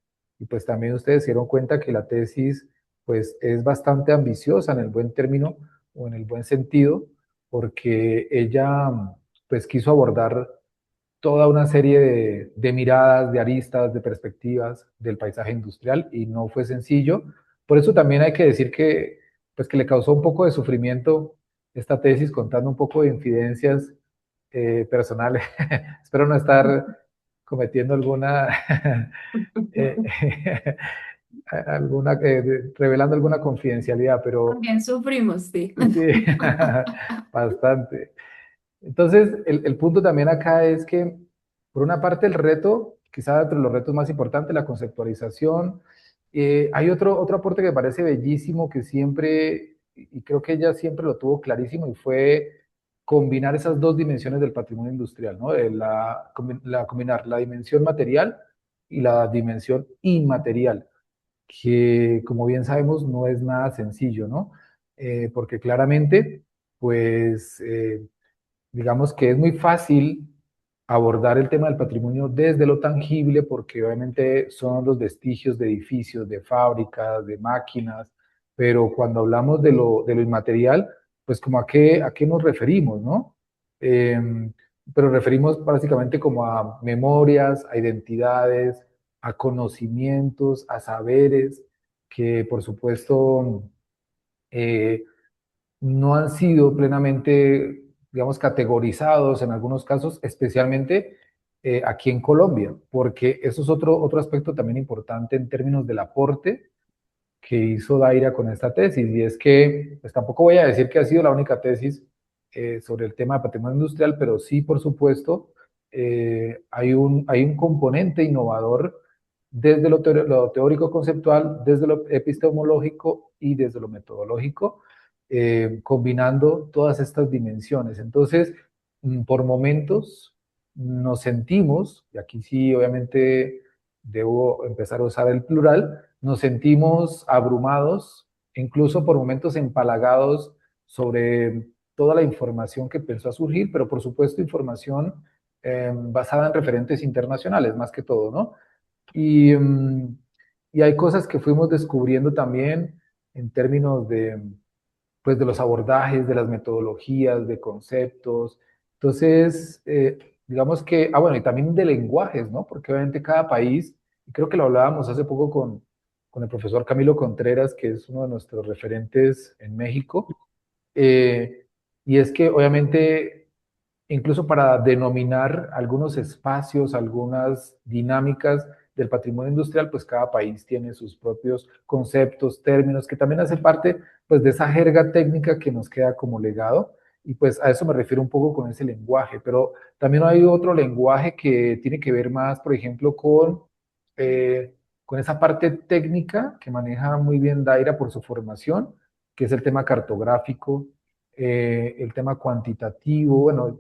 S3: pues también ustedes se dieron cuenta que la tesis pues es bastante ambiciosa en el buen término o en el buen sentido, porque ella pues quiso abordar toda una serie de miradas, de aristas, de perspectivas del paisaje industrial y no fue sencillo. Por eso también hay que decir que, pues, que le causó un poco de sufrimiento esta tesis contando un poco de infidencias personales. Espero no estar cometiendo alguna, eh, revelando alguna confidencialidad, pero
S2: También sufrimos, sí.
S3: sí, bastante. Entonces, el punto también acá es que, por una parte, el reto, quizá entre los retos más importantes, la conceptualización. Hay otro aporte que me parece bellísimo, que siempre, y creo que ella siempre lo tuvo clarísimo, y fue combinar esas dos dimensiones del patrimonio industrial, ¿no? Combinar la dimensión material y la dimensión inmaterial, que como bien sabemos no es nada sencillo, ¿no? Porque claramente, pues digamos que es muy fácil abordar el tema del patrimonio desde lo tangible, porque obviamente son los vestigios de edificios, de fábricas, de máquinas, pero cuando hablamos de lo inmaterial, pues como a qué nos referimos, ¿no? Eh, pero referimos básicamente como a memorias, a identidades, a conocimientos, a saberes, que por supuesto eh, no han sido plenamente, digamos, categorizados en algunos casos, especialmente aquí en Colombia, porque eso es otro aspecto también importante en términos del aporte que hizo Daira con esta tesis, y es que, pues tampoco voy a decir que ha sido la única tesis sobre el tema de patrimonio industrial, pero sí, por supuesto, hay un componente innovador desde lo teórico conceptual, desde lo epistemológico y desde lo metodológico, combinando todas estas dimensiones. Entonces, por momentos nos sentimos, y aquí sí, obviamente, debo empezar a usar el plural, nos sentimos abrumados, incluso por momentos empalagados sobre toda la información que empezó a surgir, pero por supuesto información basada en referentes internacionales, más que todo, ¿no? Y, y hay cosas que fuimos descubriendo también en términos pues, de los abordajes, de las metodologías, de conceptos. Entonces, digamos que, bueno, y también de lenguajes, ¿no? Porque obviamente cada país, y creo que lo hablábamos hace poco con el profesor Camilo Contreras, que es uno de nuestros referentes en México, eh, y es que obviamente incluso para denominar algunos espacios, algunas dinámicas del patrimonio industrial, pues cada país tiene sus propios conceptos, términos, que también hacen parte pues de esa jerga técnica que nos queda como legado, y pues a eso me refiero un poco con ese lenguaje, pero también hay otro lenguaje que tiene que ver más, por ejemplo, con esa parte técnica que maneja muy bien Daira por su formación, que es el tema cartográfico, el tema cuantitativo, bueno,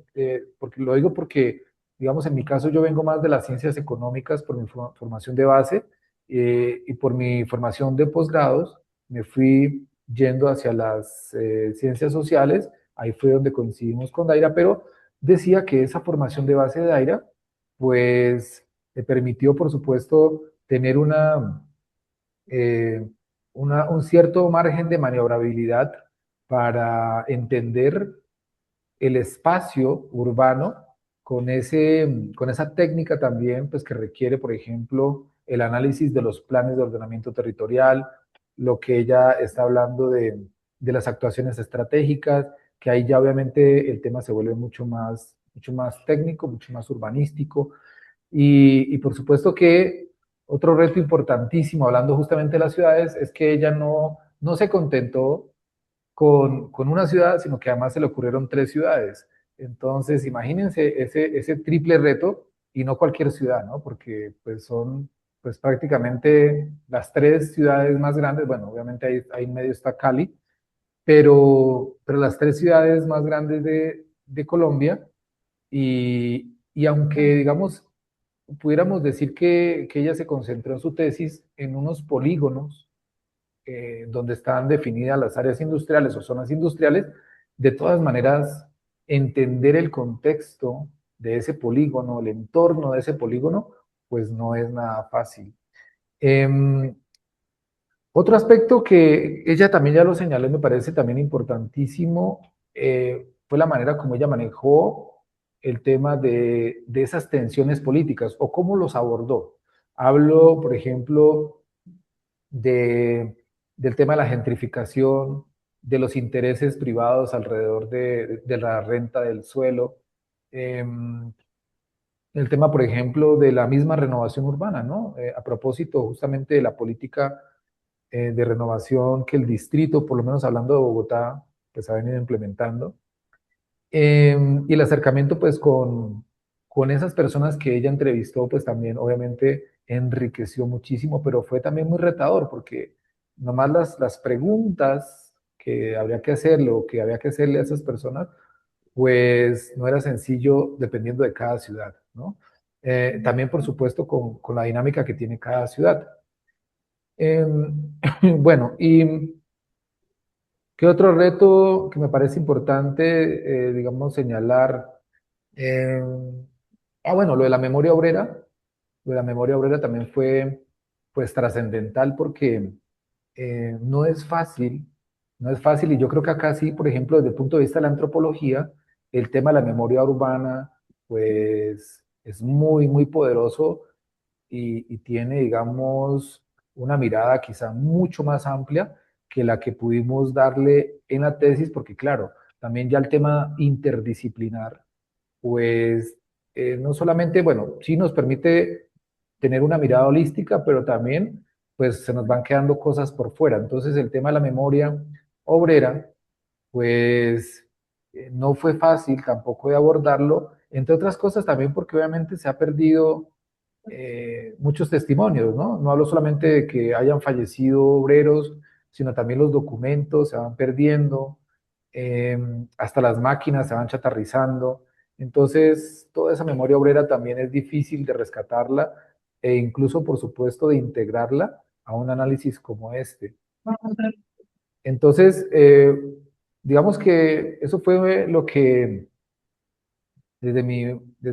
S3: porque lo digo porque, digamos, en mi caso yo vengo más de las ciencias económicas por mi formación de base, y por mi formación de posgrados me fui yendo hacia las ciencias sociales, ahí fue donde coincidimos con Daira, pero decía que esa formación de base de Daira, pues, le permitió, por supuesto, tener eh, un cierto margen de maniobrabilidad para entender el espacio urbano con esa técnica también, pues que requiere, por ejemplo, el análisis de los planes de ordenamiento territorial, lo que ella está hablando de las actuaciones estratégicas, que ahí ya obviamente el tema se vuelve mucho más técnico, mucho más urbanístico, Y por supuesto que otro reto importantísimo, hablando justamente de las ciudades, es que ella no se contentó con una ciudad, sino que además se le ocurrieron tres ciudades. Entonces, imagínense ese triple reto y no cualquier ciudad, ¿no? Porque pues son pues prácticamente las tres ciudades más grandes, bueno, obviamente ahí en medio está Cali, pero las tres ciudades más grandes de Colombia y aunque, digamos, pudiéramos decir que ella se concentró en su tesis en unos polígonos donde están definidas las áreas industriales o zonas industriales, de todas maneras, entender el contexto de ese polígono, el entorno de ese polígono, pues no es nada fácil. Eh, Otro aspecto que ella también ya lo señaló y me parece también importantísimo fue la manera como ella manejó el tema de esas tensiones políticas o cómo los abordó. Hablo, por ejemplo, de, del tema de la gentrificación, de los intereses privados alrededor de la renta del suelo, eh, el tema, por ejemplo, de la misma renovación urbana, ¿no? A propósito justamente de la política de renovación que el distrito, por lo menos hablando de Bogotá, pues ha venido implementando. Y el acercamiento pues con esas personas que ella entrevistó, pues también obviamente enriqueció muchísimo, pero fue también muy retador porque nomás las preguntas que habría que hacerle o que había que hacerle a esas personas, pues no era sencillo dependiendo de cada ciudad, ¿no? También, por supuesto, con la dinámica que tiene cada ciudad. Eh, bueno, y ¿qué otro reto que me parece importante, digamos, señalar? Eh, bueno, lo de la memoria obrera. Lo de la memoria obrera también fue, pues, trascendental porque no es fácil, no es fácil. Y yo creo que acá sí, por ejemplo, desde el punto de vista de la antropología, el tema de la memoria urbana, pues, es muy, muy poderoso y tiene, digamos, una mirada quizá mucho más amplia que la que pudimos darle en la tesis, porque claro, también ya el tema interdisciplinar, pues no solamente, bueno, sí nos permite tener una mirada holística, pero también pues se nos van quedando cosas por fuera. Entonces el tema de la memoria obrera, pues no fue fácil tampoco de abordarlo, entre otras cosas también porque obviamente se ha perdido muchos testimonios, ¿no? No hablo solamente de que hayan fallecido obreros, sino también los documentos se van perdiendo, eh, hasta las máquinas se van chatarrizando. Entonces, toda esa memoria obrera también es difícil de rescatarla e incluso, por supuesto, de integrarla a un análisis como este. Entonces, digamos que eso fue lo que desde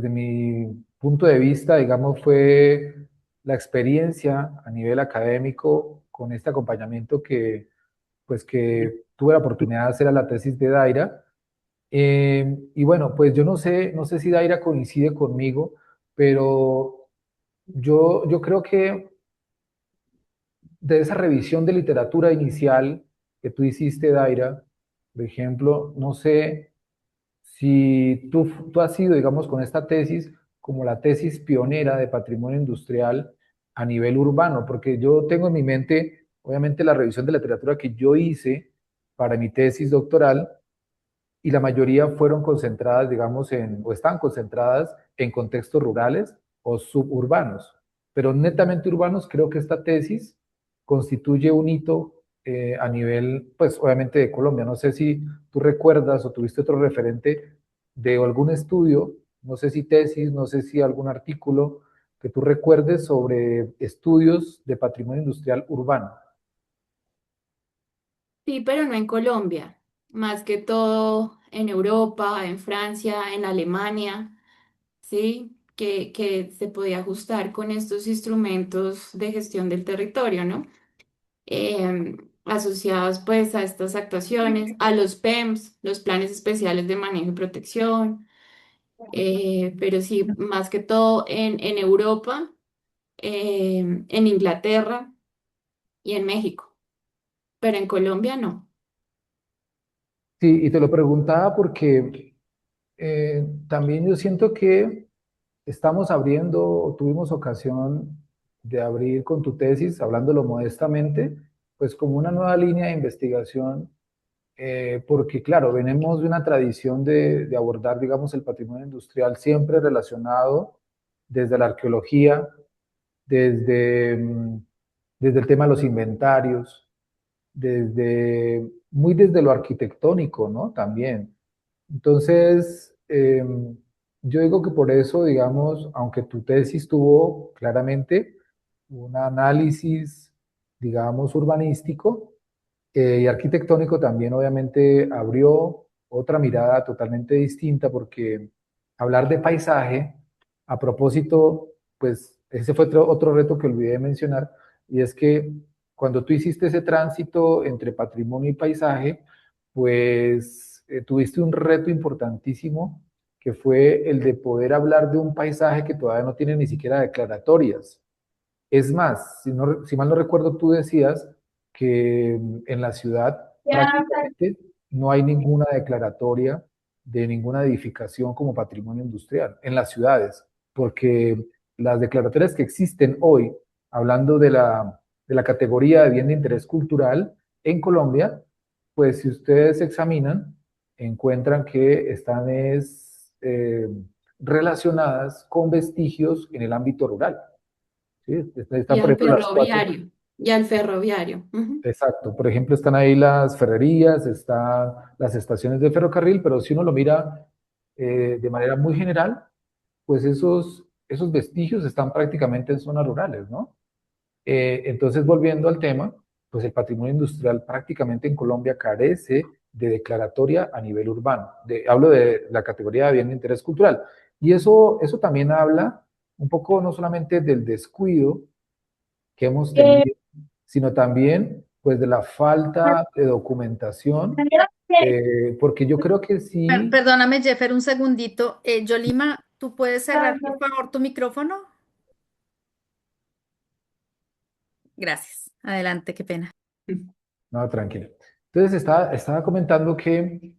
S3: mi punto de vista, digamos, fue la experiencia a nivel académico con este acompañamiento pues, que tuve la oportunidad de hacer a la tesis de Daira. Y bueno, pues yo no sé si Daira coincide conmigo, pero yo creo que de esa revisión de literatura inicial que tú hiciste, Daira, por ejemplo, no sé si tú has sido, digamos, con esta tesis como la tesis pionera de patrimonio industrial a nivel urbano, porque yo tengo en mi mente, obviamente, la revisión de la literatura que yo hice para mi tesis doctoral, y la mayoría fueron concentradas, digamos, o están concentradas en contextos rurales o suburbanos. Pero netamente urbanos, creo que esta tesis constituye un hito a nivel, pues obviamente de Colombia. No sé si tú recuerdas o tuviste otro referente de algún estudio, no sé si tesis, no sé si algún artículo que tú recuerdes sobre estudios de patrimonio industrial urbano.
S2: Sí, pero no en Colombia, más que todo en Europa, en Francia, en Alemania, ¿sí? Que se podía ajustar con estos instrumentos de gestión del territorio, ¿no? Asociados pues a estas actuaciones, a los PEMS, los planes especiales de manejo y protección, pero sí, más que todo en Europa, en Inglaterra y en México, pero en Colombia no.
S3: Sí, y te lo preguntaba porque también yo siento que estamos abriendo, tuvimos ocasión de abrir con tu tesis, hablándolo modestamente, pues como una nueva línea de investigación, porque claro, venimos de una tradición de abordar, digamos, el patrimonio industrial siempre relacionado desde la arqueología, desde, desde el tema de los inventarios, muy desde lo arquitectónico, ¿no? También. Entonces, yo digo que por eso, digamos, aunque tu tesis tuvo claramente un análisis, digamos, urbanístico, y arquitectónico, también obviamente abrió otra mirada totalmente distinta, porque hablar de paisaje, a propósito, pues ese fue otro reto que olvidé mencionar, y es que cuando tú hiciste ese tránsito entre patrimonio y paisaje, pues tuviste un reto importantísimo, que fue el de poder hablar de un paisaje que todavía no tiene ni siquiera declaratorias. Es más, si mal no recuerdo, tú decías que en la ciudad prácticamente no hay ninguna declaratoria de ninguna edificación como patrimonio industrial en las ciudades, porque las declaratorias que existen hoy, hablando de la categoría de bien de interés cultural en Colombia, pues si ustedes examinan, encuentran que están relacionadas con vestigios en el ámbito rural. ¿Sí?
S2: Y
S3: Están, por
S2: al
S3: ejemplo, las cuatro.
S2: ferroviario, y al ferroviario. Ujú.
S3: Exacto. Por ejemplo, están ahí las ferrerías, están las estaciones de ferrocarril, pero si uno lo mira de manera muy general, pues esos vestigios están prácticamente en zonas rurales, ¿no? Entonces, volviendo al tema, pues el patrimonio industrial prácticamente en Colombia carece de declaratoria a nivel urbano. Hablo de la categoría de bien de interés cultural. Y eso también habla un poco no solamente del descuido que hemos tenido, sino también pues de la falta de documentación, porque yo creo que sí.
S1: Perdóname, Jeffer, un segundito. Yolima, ¿tú puedes cerrar, por favor, tu micrófono? Gracias. Adelante, qué pena.
S3: No, tranquilo. Entonces estaba comentando que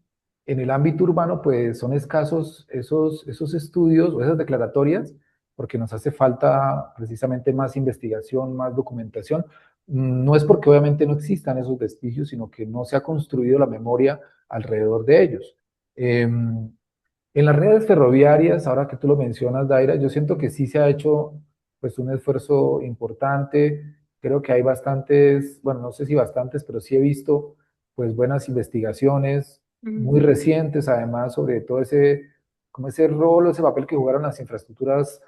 S3: en el ámbito urbano pues son escasos esos estudios o esas declaratorias, porque nos hace falta precisamente más investigación, más documentación. No es porque obviamente no existan esos vestigios, sino que no se ha construido la memoria alrededor de ellos. En las redes ferroviarias, ahora que tú lo mencionas, Daira, yo siento que sí se ha hecho pues un esfuerzo importante. Creo que hay bastantes, bueno, no sé si bastantes, pero sí he visto pues buenas investigaciones muy
S2: Ujú.
S3: recientes, además, sobre todo como ese rol, ese papel que jugaron las infraestructuras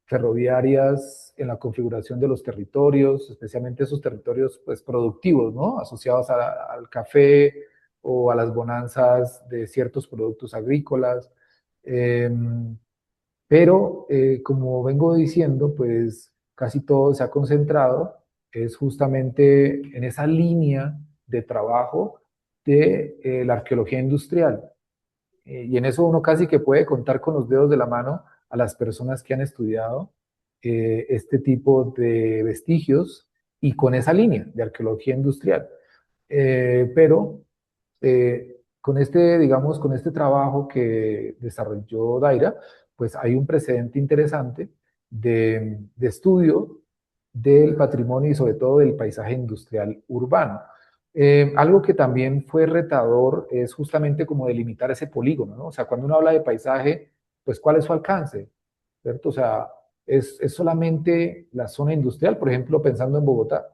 S3: ferroviarias en la configuración de los territorios, especialmente esos territorios pues productivos, ¿no? Asociados al café o a las bonanzas de ciertos productos agrícolas. Eh, pero, como vengo diciendo, pues casi todo se ha concentrado, es justamente en esa línea de trabajo de la arqueología industrial. Y en eso uno casi que puede contar con los dedos de la mano a las personas que han estudiado este tipo de vestigios y con esa línea de arqueología industrial. Pero con digamos, con este trabajo que desarrolló Daira, pues hay un precedente interesante de estudio del patrimonio y sobre todo del paisaje industrial urbano. Algo que también fue retador es justamente como delimitar ese polígono, ¿no? O sea, cuando uno habla de paisaje, pues ¿cuál es su alcance? ¿Cierto? O sea, es solamente la zona industrial, por ejemplo, pensando en Bogotá,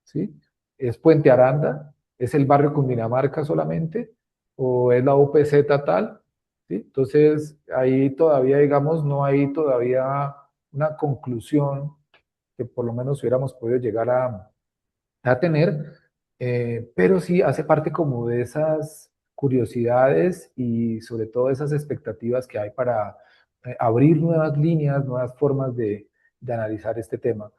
S3: ¿sí? ¿Es Puente Aranda? ¿Es el barrio Cundinamarca solamente? ¿O es la UPZ tal? ¿Sí? Entonces, ahí todavía, digamos, no hay todavía una conclusión que por lo menos hubiéramos podido llegar a tener, pero sí hace parte como de esas curiosidades y sobre todo esas expectativas que hay para abrir nuevas líneas, nuevas formas de analizar este tema.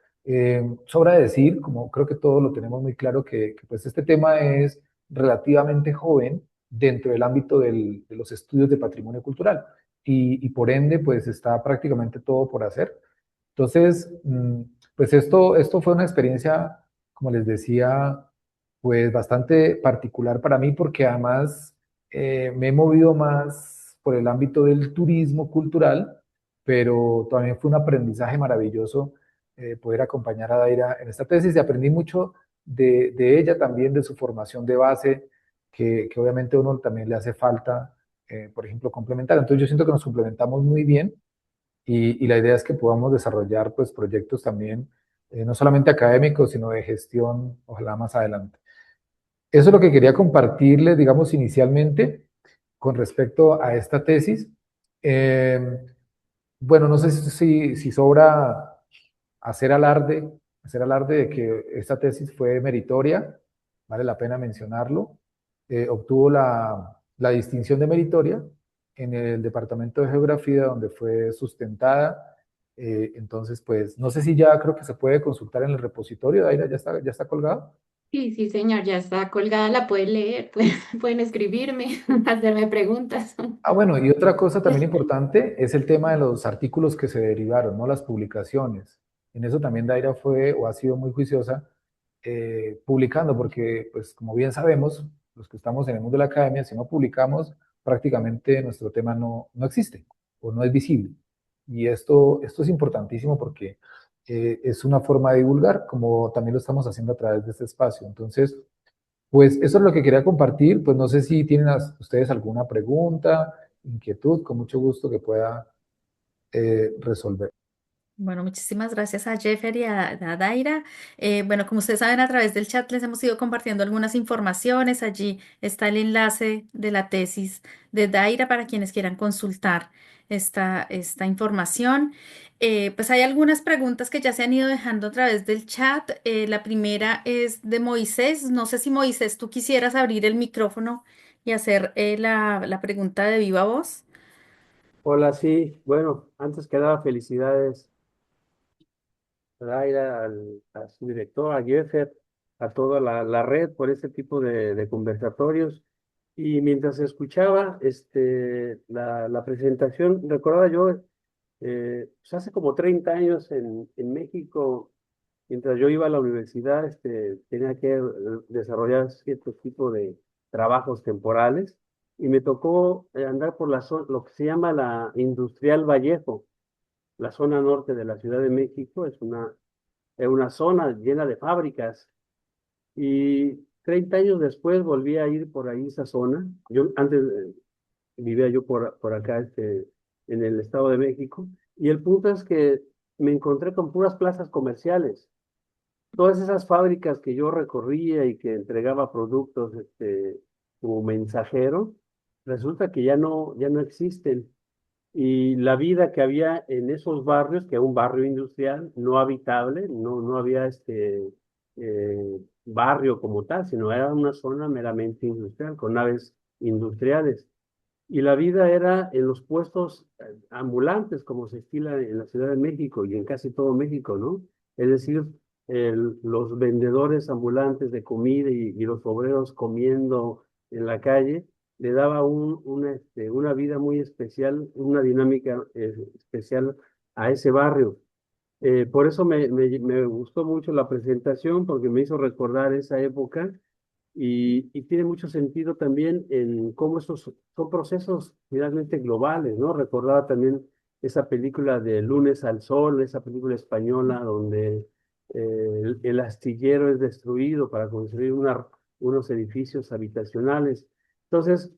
S3: Sobra decir, como creo que todos lo tenemos muy claro, pues este tema es relativamente joven dentro del ámbito de los estudios de patrimonio cultural y por ende pues está prácticamente todo por hacer. Entonces, pues esto fue una experiencia, como les decía, pues bastante particular para mí, porque además me he movido más por el ámbito del turismo cultural, pero también fue un aprendizaje maravilloso poder acompañar a Daira en esta tesis y aprendí mucho de ella también, de su formación de base, que obviamente a uno también le hace falta, por ejemplo, complementar. Entonces yo siento que nos complementamos muy bien y la idea es que podamos desarrollar pues proyectos también, no solamente académicos, sino de gestión, ojalá más adelante. Eso es lo que quería compartirles, digamos, inicialmente con respecto a esta tesis. Eh, bueno, no sé si sobra hacer alarde, hacer alarde de que esta tesis fue meritoria, vale la pena mencionarlo. Obtuvo la distinción de meritoria en el Departamento de Geografía, donde fue sustentada. Entonces, pues, no sé si ya creo que se puede consultar en el repositorio, Daira, ya está colgado.
S2: Sí, sí, señor, ya está colgada, la pueden leer, pueden escribirme, hacerme preguntas.
S3: Ah, bueno, y otra cosa también importante es el tema de los artículos que se derivaron, ¿no? Las publicaciones. En eso también Daira fue o ha sido muy juiciosa publicando, porque, pues, como bien sabemos, los que estamos en el mundo de la academia, si no publicamos, prácticamente nuestro tema no existe o no es visible. Y esto es importantísimo porque es una forma de divulgar, como también lo estamos haciendo a través de este espacio. Entonces, pues eso es lo que quería compartir. Pues no sé si tienen ustedes alguna pregunta, inquietud, con mucho gusto que pueda resolver.
S1: Bueno, muchísimas gracias a Jeffer y a Daira. Bueno, como ustedes saben, a través del chat les hemos ido compartiendo algunas informaciones. Allí está el enlace de la tesis de Daira para quienes quieran consultar esta información. Pues hay algunas preguntas que ya se han ido dejando a través del chat. La primera es de Moisés. No sé si Moisés, tú quisieras abrir el micrófono y hacer la pregunta de viva voz.
S4: Hola, sí. Bueno, antes que nada, felicidades a Daira, a su director, a Jeffer, a toda la red por este tipo de conversatorios. Y mientras escuchaba la presentación, recordaba yo, pues hace como 30 años en México, mientras yo iba a la universidad, tenía que desarrollar cierto tipo de trabajos temporales y me tocó andar por la zona, lo que se llama la Industrial Vallejo. La zona norte de la Ciudad de México es una zona llena de fábricas y 30 años después volví a ir por ahí esa zona. Yo antes vivía yo por acá en el Estado de México y el punto es que me encontré con puras plazas comerciales. Todas esas fábricas que yo recorría y que entregaba productos como mensajero, resulta que ya no existen. Y la vida que había en esos barrios, que era un barrio industrial no habitable, no había barrio como tal, sino era una zona meramente industrial, con naves industriales. Y la vida era en los puestos ambulantes, como se estila en la Ciudad de México y en casi todo México, ¿no? Es decir, los vendedores ambulantes de comida y los obreros comiendo en la calle, le daba una vida muy especial, una dinámica especial a ese barrio. Por eso me gustó mucho la presentación, porque me hizo recordar esa época y tiene mucho sentido también en cómo estos son procesos finalmente globales, ¿no? Recordaba también esa película de Lunes al Sol, esa película española donde el astillero es destruido para construir unos edificios habitacionales. Entonces,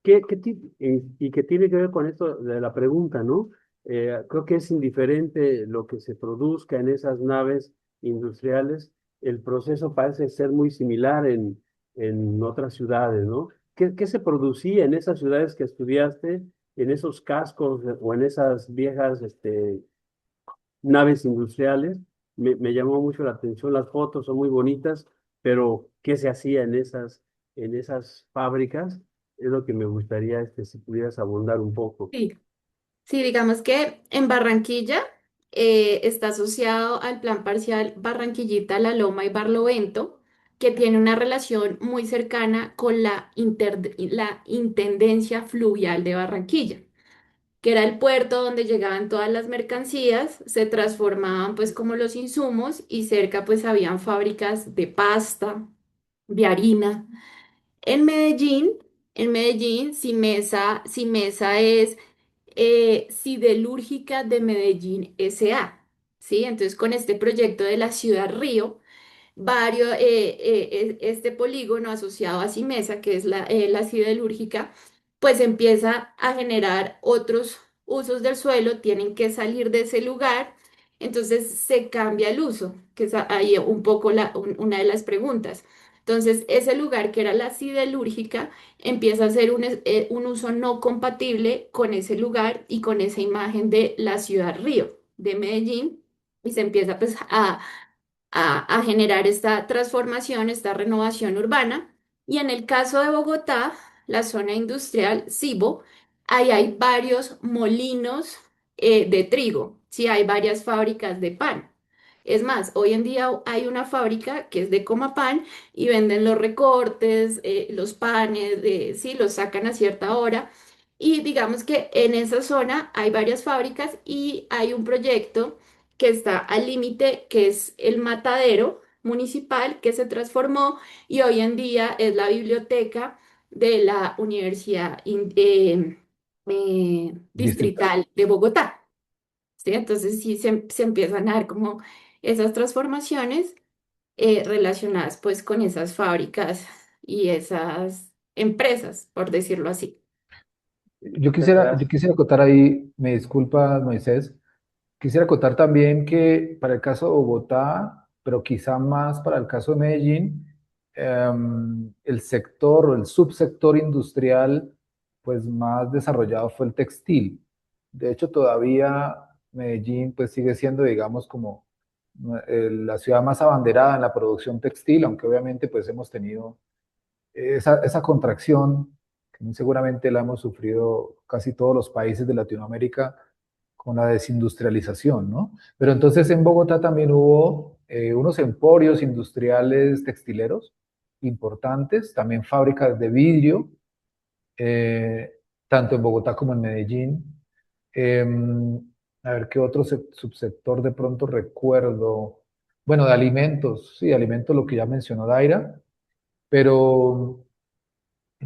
S4: y que tiene que ver con esto de la pregunta, ¿no? Creo que es indiferente lo que se produzca en esas naves industriales, el proceso parece ser muy similar en otras ciudades, ¿no? ¿Qué se producía en esas ciudades que estudiaste, en esos cascos o en esas viejas naves industriales? Me llamó mucho la atención, las fotos son muy bonitas, pero ¿qué se hacía en esas fábricas? Es lo que me gustaría, si pudieras abundar un poco.
S2: Sí, sí, digamos que en Barranquilla está asociado al Plan Parcial Barranquillita, La Loma y Barlovento, que tiene una relación muy cercana con la Intendencia Fluvial de Barranquilla, que era el puerto donde llegaban todas las mercancías, se transformaban pues como los insumos y cerca pues habían fábricas de pasta, de harina. En Medellín, Simesa es Siderúrgica de Medellín S.A. ¿Sí? Entonces, con este proyecto de la Ciudad Río, este polígono asociado a Simesa, que es la siderúrgica, pues empieza a generar otros usos del suelo, tienen que salir de ese lugar, entonces se cambia el uso, que es ahí un poco una de las preguntas. Entonces, ese lugar que era la siderúrgica empieza a ser un uso no compatible con ese lugar y con esa imagen de la ciudad Río de Medellín, y se empieza pues a generar esta transformación, esta renovación urbana. Y en el caso de Bogotá, la zona industrial Sibo, ahí hay varios molinos de trigo, sí, hay varias fábricas de pan. Es más, hoy en día hay una fábrica que es de Comapan y venden los recortes, los panes, sí, los sacan a cierta hora. Y digamos que en esa zona hay varias fábricas y hay un proyecto que está al límite, que es el matadero municipal que se transformó y hoy en día es la biblioteca de la
S3: Distrital.
S2: Distrital de Bogotá. ¿Sí? Entonces sí se empiezan a dar como esas transformaciones relacionadas pues con esas fábricas y esas empresas, por decirlo así.
S4: Muchas
S3: Yo
S4: gracias.
S3: quisiera acotar ahí, me disculpa Moisés, quisiera acotar también que para el caso de Bogotá, pero quizá más para el caso de Medellín, el sector o el subsector industrial pues más desarrollado fue el textil. De hecho, todavía Medellín pues sigue siendo, digamos, como la ciudad más abanderada en la producción textil, aunque obviamente pues hemos tenido esa contracción, que muy seguramente la hemos sufrido casi todos los países de Latinoamérica con la desindustrialización, ¿no? Pero entonces en Bogotá también hubo unos emporios industriales textileros importantes, también fábricas de vidrio, eh, tanto en Bogotá como en Medellín. Eh, a ver qué otro subsector de pronto recuerdo. Bueno, de alimentos, sí, alimentos, lo que ya mencionó Daira, pero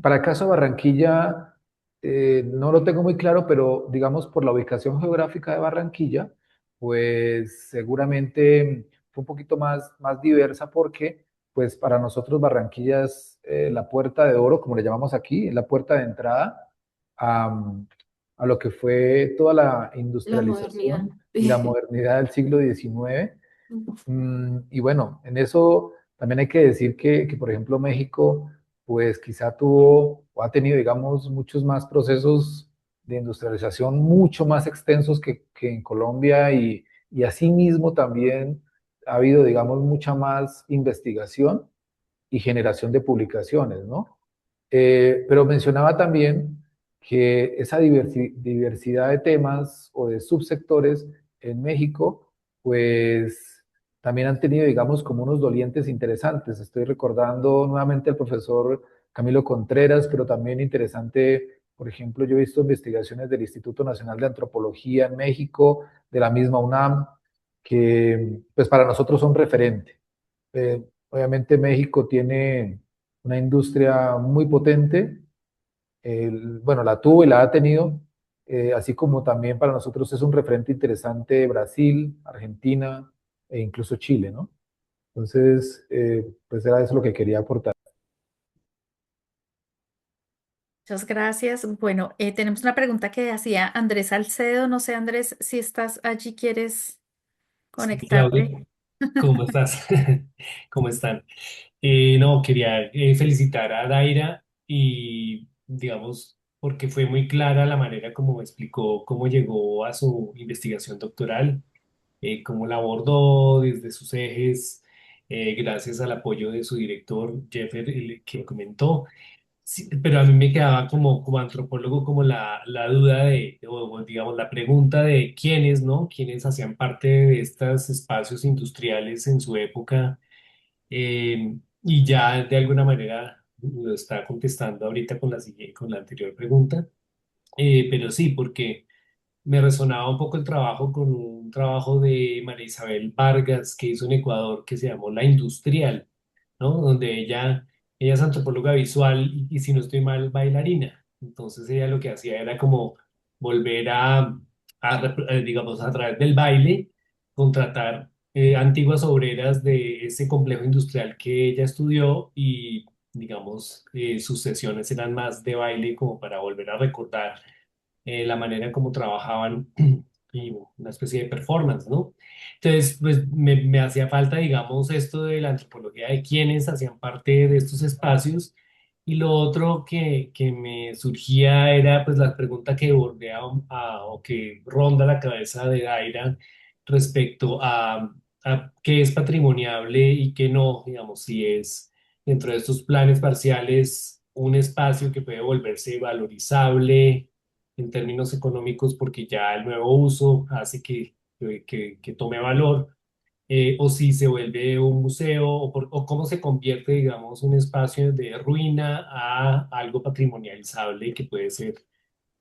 S3: para el caso de Barranquilla, no lo tengo muy claro, pero digamos por la ubicación geográfica de Barranquilla, pues seguramente fue un poquito más diversa porque pues para nosotros Barranquilla es la puerta de oro, como le llamamos aquí, es la puerta de entrada a, a lo que fue toda la
S2: La modernidad.
S3: industrialización y la modernidad del siglo XIX. Y bueno, en eso también hay que decir que, por ejemplo, México, pues quizá tuvo o ha tenido, digamos, muchos más procesos de industrialización mucho más extensos que en Colombia y asimismo también ha habido, digamos, mucha más investigación y generación de publicaciones, ¿no? Pero mencionaba también que esa diversidad de temas o de subsectores en México, pues también han tenido, digamos, como unos dolientes interesantes. Estoy recordando nuevamente al profesor Camilo Contreras, pero también interesante, por ejemplo, yo he visto investigaciones del Instituto Nacional de Antropología en México, de la misma UNAM, que pues para nosotros son referentes. Obviamente México tiene una industria muy potente, bueno, la tuvo y la ha tenido, así como también para nosotros es un referente interesante Brasil, Argentina e incluso Chile, ¿no? Entonces, pues era eso lo que quería aportar.
S1: Muchas gracias. Bueno, tenemos una pregunta que hacía Andrés Salcedo. No sé, Andrés, si estás allí, ¿quieres
S5: Sí, Claudia,
S1: conectarte?
S5: ¿cómo estás? ¿Cómo están? No, quería felicitar a Daira y, digamos, porque fue muy clara la manera como explicó cómo llegó a su investigación doctoral, cómo la abordó desde sus ejes, gracias al apoyo de su director, Jeffer, el que comentó. Sí, pero a mí me quedaba como antropólogo como la duda o digamos la pregunta de quiénes, ¿no? Quiénes hacían parte de estos espacios industriales en su época, y ya de alguna manera lo está contestando ahorita con con la anterior pregunta. Pero sí, porque me resonaba un poco el trabajo con un trabajo de María Isabel Vargas que hizo en Ecuador que se llamó La Industrial, ¿no? Donde ella es antropóloga visual y si no estoy mal, bailarina. Entonces ella lo que hacía era como volver digamos, a través del baile, contratar antiguas obreras de ese complejo industrial que ella estudió y, digamos, sus sesiones eran más de baile como para volver a recordar la manera como trabajaban y una especie de performance, ¿no? Entonces, pues me hacía falta, digamos, esto de la antropología de quienes hacían parte de estos espacios. Y lo otro que me surgía era pues la pregunta que bordea o que ronda la cabeza de Daira respecto a qué es patrimoniable y qué no, digamos, si es dentro de estos planes parciales un espacio que puede volverse valorizable en términos económicos porque ya el nuevo uso hace que tome valor, o si se vuelve un museo, o cómo se convierte, digamos, un espacio de ruina a algo patrimonializable que puede ser,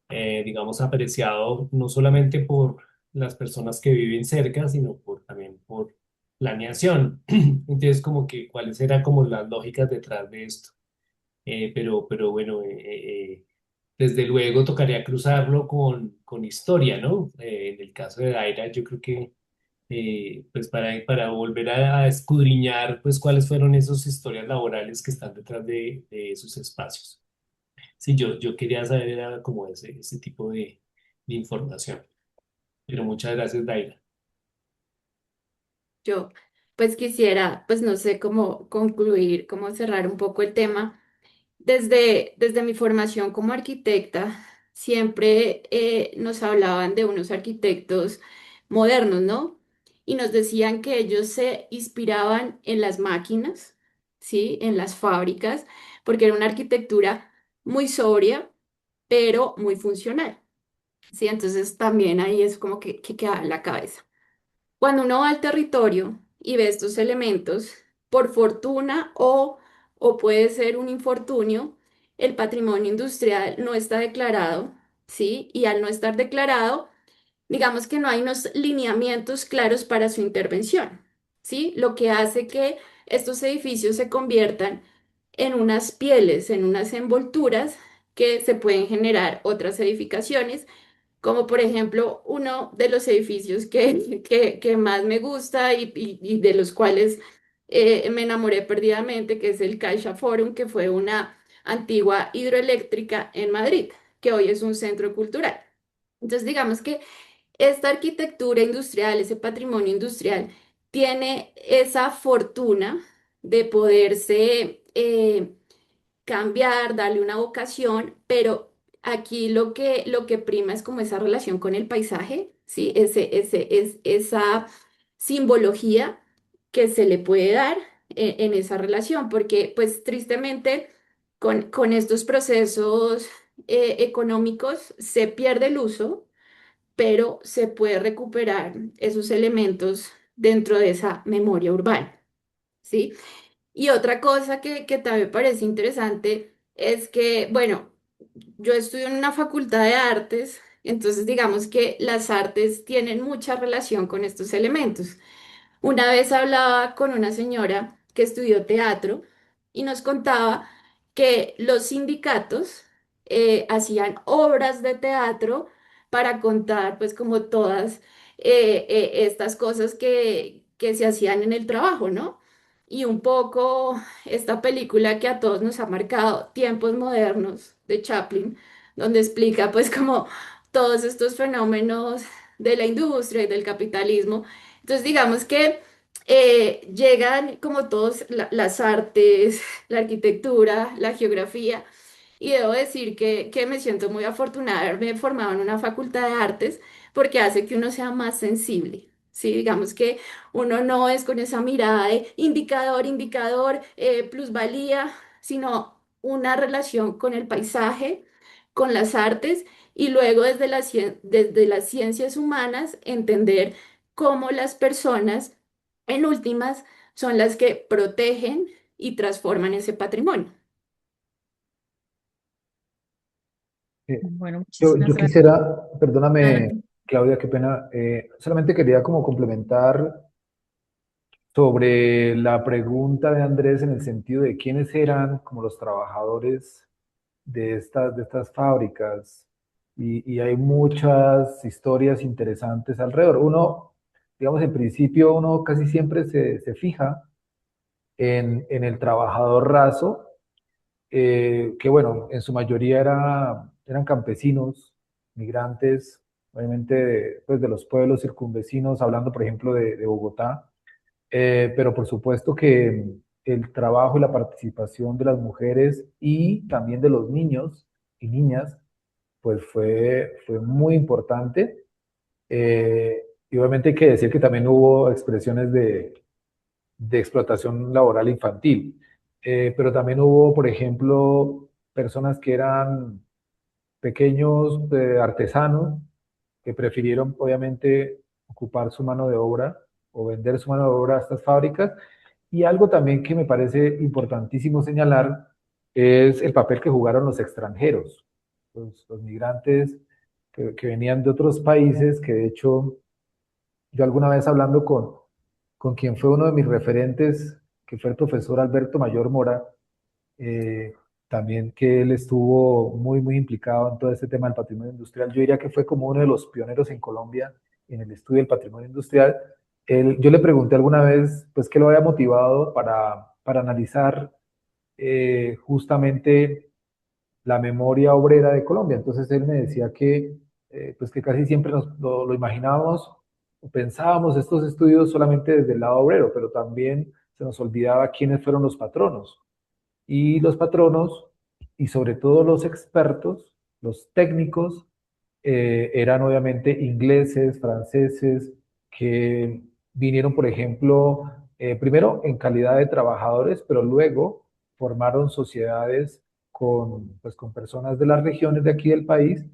S5: digamos, apreciado no solamente por las personas que viven cerca, sino también por planeación. Entonces, como que cuáles eran como las lógicas detrás de esto. Pero bueno, desde luego tocaría cruzarlo con historia, ¿no? En el caso de Daira, yo creo que pues para volver a escudriñar pues cuáles fueron esas historias laborales que están detrás de esos espacios. Sí, yo quería saber era como ese tipo de información. Pero muchas gracias, Daira.
S2: Yo pues quisiera, pues no sé cómo concluir, cómo cerrar un poco el tema. Desde mi formación como arquitecta, siempre nos hablaban de unos arquitectos modernos, ¿no? Y nos decían que ellos se inspiraban en las máquinas, ¿sí? En las fábricas, porque era una arquitectura muy sobria, pero muy funcional, ¿sí? Entonces también ahí es como que queda en la cabeza. Cuando uno va al territorio y ve estos elementos, por fortuna o puede ser un infortunio, el patrimonio industrial no está declarado, ¿sí? Y al no estar declarado, digamos que no hay unos lineamientos claros para su intervención, ¿sí? Lo que hace que estos edificios se conviertan en unas pieles, en unas envolturas que se pueden generar otras edificaciones como por ejemplo uno de los edificios que más me gusta y de los cuales me enamoré perdidamente, que es el Caixa Forum, que fue una antigua hidroeléctrica en Madrid, que hoy es un centro cultural. Entonces, digamos que esta arquitectura industrial, ese patrimonio industrial, tiene esa fortuna de poderse cambiar, darle una vocación, pero aquí lo que prima es como esa relación con el paisaje, ¿sí? Esa simbología que se le puede dar en esa relación, porque pues tristemente con estos procesos económicos se pierde el uso, pero se puede recuperar esos elementos dentro de esa memoria urbana, ¿sí? Y otra cosa que también me parece interesante es que, bueno, yo estudio en una facultad de artes, entonces digamos que las artes tienen mucha relación con estos elementos. Una vez hablaba con una señora que estudió teatro y nos contaba que los sindicatos hacían obras de teatro para contar pues como todas estas cosas que se hacían en el trabajo, ¿no? Y un poco esta película que a todos nos ha marcado, Tiempos Modernos, de Chaplin, donde explica pues como todos estos fenómenos de la industria y del capitalismo. Entonces, digamos que llegan como todos las artes, la arquitectura, la geografía, y debo decir que me siento muy afortunada de haberme formado en una facultad de artes porque hace que uno sea más sensible. Sí, digamos que uno no es con esa mirada de indicador, indicador, plusvalía, sino una relación con el paisaje, con las artes y luego desde las ciencias humanas entender cómo las personas, en últimas, son las que protegen y transforman ese patrimonio.
S3: Eh,
S1: Bueno,
S3: yo
S1: muchísimas gracias.
S3: quisiera, perdóname,
S1: Adelante.
S3: Claudia, qué pena, solamente quería como complementar sobre la pregunta de Andrés en el sentido de quiénes eran como los trabajadores de estas fábricas. y hay muchas historias interesantes alrededor. Uno, digamos, en principio uno casi siempre se fija en el trabajador raso, que bueno, en su mayoría eran campesinos, migrantes, obviamente pues de los pueblos circunvecinos, hablando por ejemplo de Bogotá, pero por supuesto que el trabajo y la participación de las mujeres y también de los niños y niñas, pues fue muy importante. Y obviamente hay que decir que también hubo expresiones de explotación laboral infantil. Pero también hubo, por ejemplo, personas que eran pequeños artesanos que prefirieron, obviamente, ocupar su mano de obra o vender su mano de obra a estas fábricas. Y algo también que me parece importantísimo señalar es el papel que jugaron los extranjeros, los migrantes que venían de otros países, que de hecho yo alguna vez hablando con quien fue uno de mis referentes, que fue el profesor Alberto Mayor Mora, eh, también que él estuvo muy implicado en todo este tema del patrimonio industrial. Yo diría que fue como uno de los pioneros en Colombia en el estudio del patrimonio industrial. Yo le pregunté alguna vez, pues, qué lo había motivado para analizar justamente la memoria obrera de Colombia. Entonces él me decía que, pues que casi siempre lo imaginábamos o pensábamos estos estudios solamente desde el lado obrero, pero también se nos olvidaba quiénes fueron los patronos. Y los patronos, y sobre todo los expertos, los técnicos, eran obviamente ingleses, franceses, que vinieron, por ejemplo, primero en calidad de trabajadores, pero luego formaron sociedades pues, con personas de las regiones de aquí del país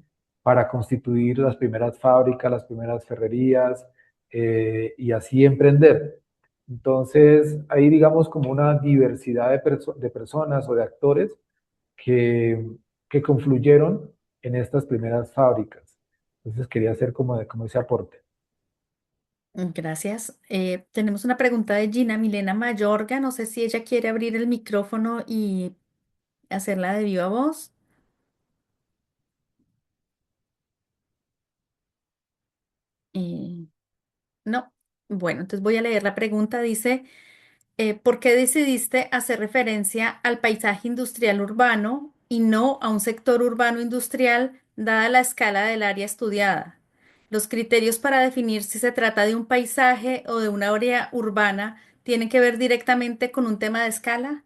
S3: para constituir las primeras fábricas, las primeras ferrerías, y así emprender. Entonces, hay, digamos, como una diversidad de personas o de actores que, que confluyeron en estas primeras fábricas. Entonces, quería hacer como ese aporte.
S1: Gracias. Tenemos una pregunta de Gina Milena Mayorga. No sé si ella quiere abrir el micrófono y hacerla de viva voz. Eh, no. Bueno, entonces voy a leer la pregunta. Dice, ¿por qué decidiste hacer referencia al paisaje industrial urbano y no a un sector urbano industrial, dada la escala del área estudiada? Los criterios para definir si se trata de un paisaje o de una área urbana tienen que ver directamente con un tema de escala.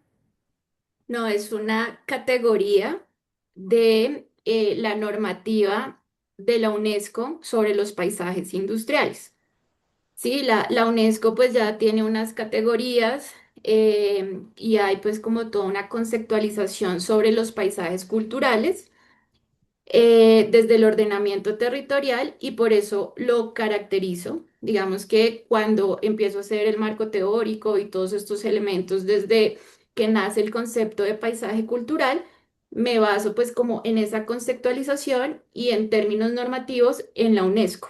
S2: No, es una categoría de la normativa de la UNESCO sobre los paisajes industriales. Sí, la UNESCO pues ya tiene unas categorías y hay pues como toda una conceptualización sobre los paisajes culturales desde el ordenamiento territorial y por eso lo caracterizo. Digamos que cuando empiezo a hacer el marco teórico y todos estos elementos desde que nace el concepto de paisaje cultural, me baso pues como en esa conceptualización y en términos normativos en la UNESCO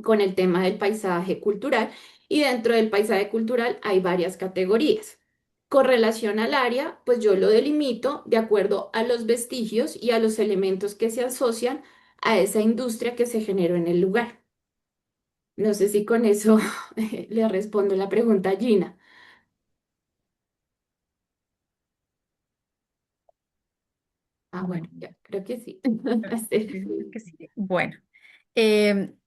S2: con el tema del paisaje cultural y dentro del paisaje cultural hay varias categorías. Con relación al área, pues yo lo delimito de acuerdo a los vestigios y a los elementos que se asocian a esa industria que se generó en el lugar. No sé si con eso le respondo la pregunta a Gina. Ah, bueno, ya, creo que sí. Sí.
S1: Creo que sí. Bueno,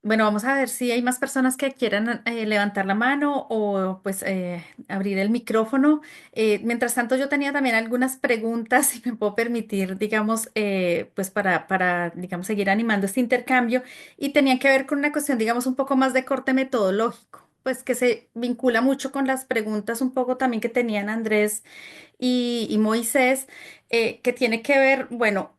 S1: bueno, vamos a ver si hay más personas que quieran levantar la mano o pues abrir el micrófono. Mientras tanto, yo tenía también algunas preguntas, si me puedo permitir, digamos, pues digamos, seguir animando este intercambio y tenían que ver con una cuestión, digamos, un poco más de corte metodológico, pues que se vincula mucho con las preguntas un poco también que tenían Andrés y Moisés, que tiene que ver, bueno,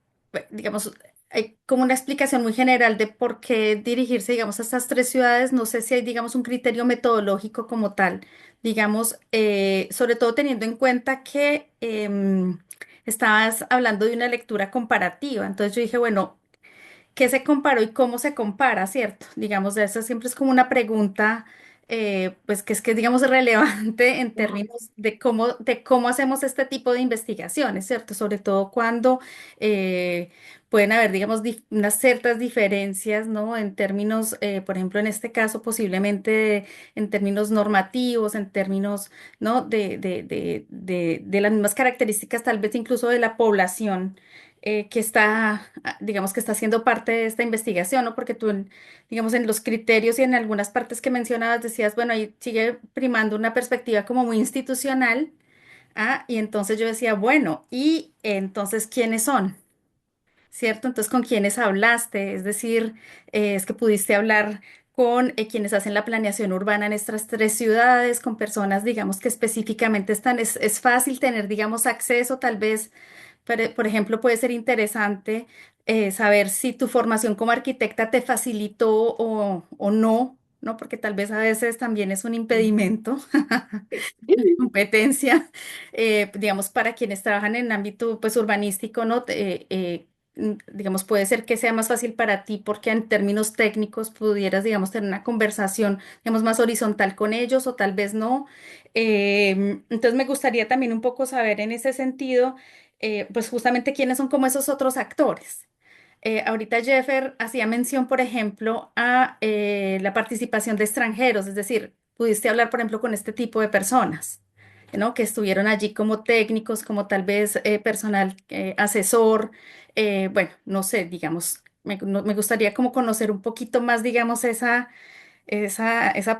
S1: digamos, hay como una explicación muy general de por qué dirigirse, digamos, a estas tres ciudades. No sé si hay, digamos, un criterio metodológico como tal, digamos, sobre todo teniendo en cuenta que estabas hablando de una lectura comparativa. Entonces yo dije, bueno, ¿qué se comparó y cómo se compara, cierto? Digamos, de eso siempre es como una pregunta pues que es que digamos relevante en términos de cómo hacemos este tipo de investigaciones, ¿cierto? Sobre todo cuando pueden haber, digamos, unas ciertas diferencias, ¿no? En términos, por ejemplo, en este caso, posiblemente en términos normativos, en términos, ¿no? De las mismas características, tal vez incluso de la población. Que está, digamos, que está siendo parte de esta investigación, ¿no? Porque tú, digamos, en los criterios y en algunas partes que mencionabas, decías, bueno, ahí sigue primando una perspectiva como muy institucional, y entonces yo decía, bueno, ¿y entonces quiénes son? ¿Cierto? Entonces, ¿con quiénes hablaste? Es decir, es que pudiste hablar con quienes hacen la planeación urbana en estas tres ciudades, con personas, digamos, que específicamente están, es fácil tener, digamos, acceso, tal vez, por ejemplo, puede ser interesante saber si tu formación como arquitecta te facilitó o no, ¿no? Porque tal vez a veces también es un impedimento competencia, digamos, para quienes trabajan en el ámbito pues, urbanístico, ¿no? Digamos, puede ser que sea más fácil para ti porque en términos técnicos pudieras, digamos, tener una conversación, digamos, más horizontal con ellos o tal vez no. Entonces me gustaría también un poco saber en ese sentido, pues justamente quiénes son como esos otros actores. Ahorita Jeffer hacía mención, por ejemplo, a la participación de extranjeros, es decir, pudiste hablar, por ejemplo, con este tipo de personas, ¿no? Que estuvieron allí como técnicos, como tal vez personal asesor, bueno, no sé, digamos, me gustaría como conocer un poquito más, digamos, esa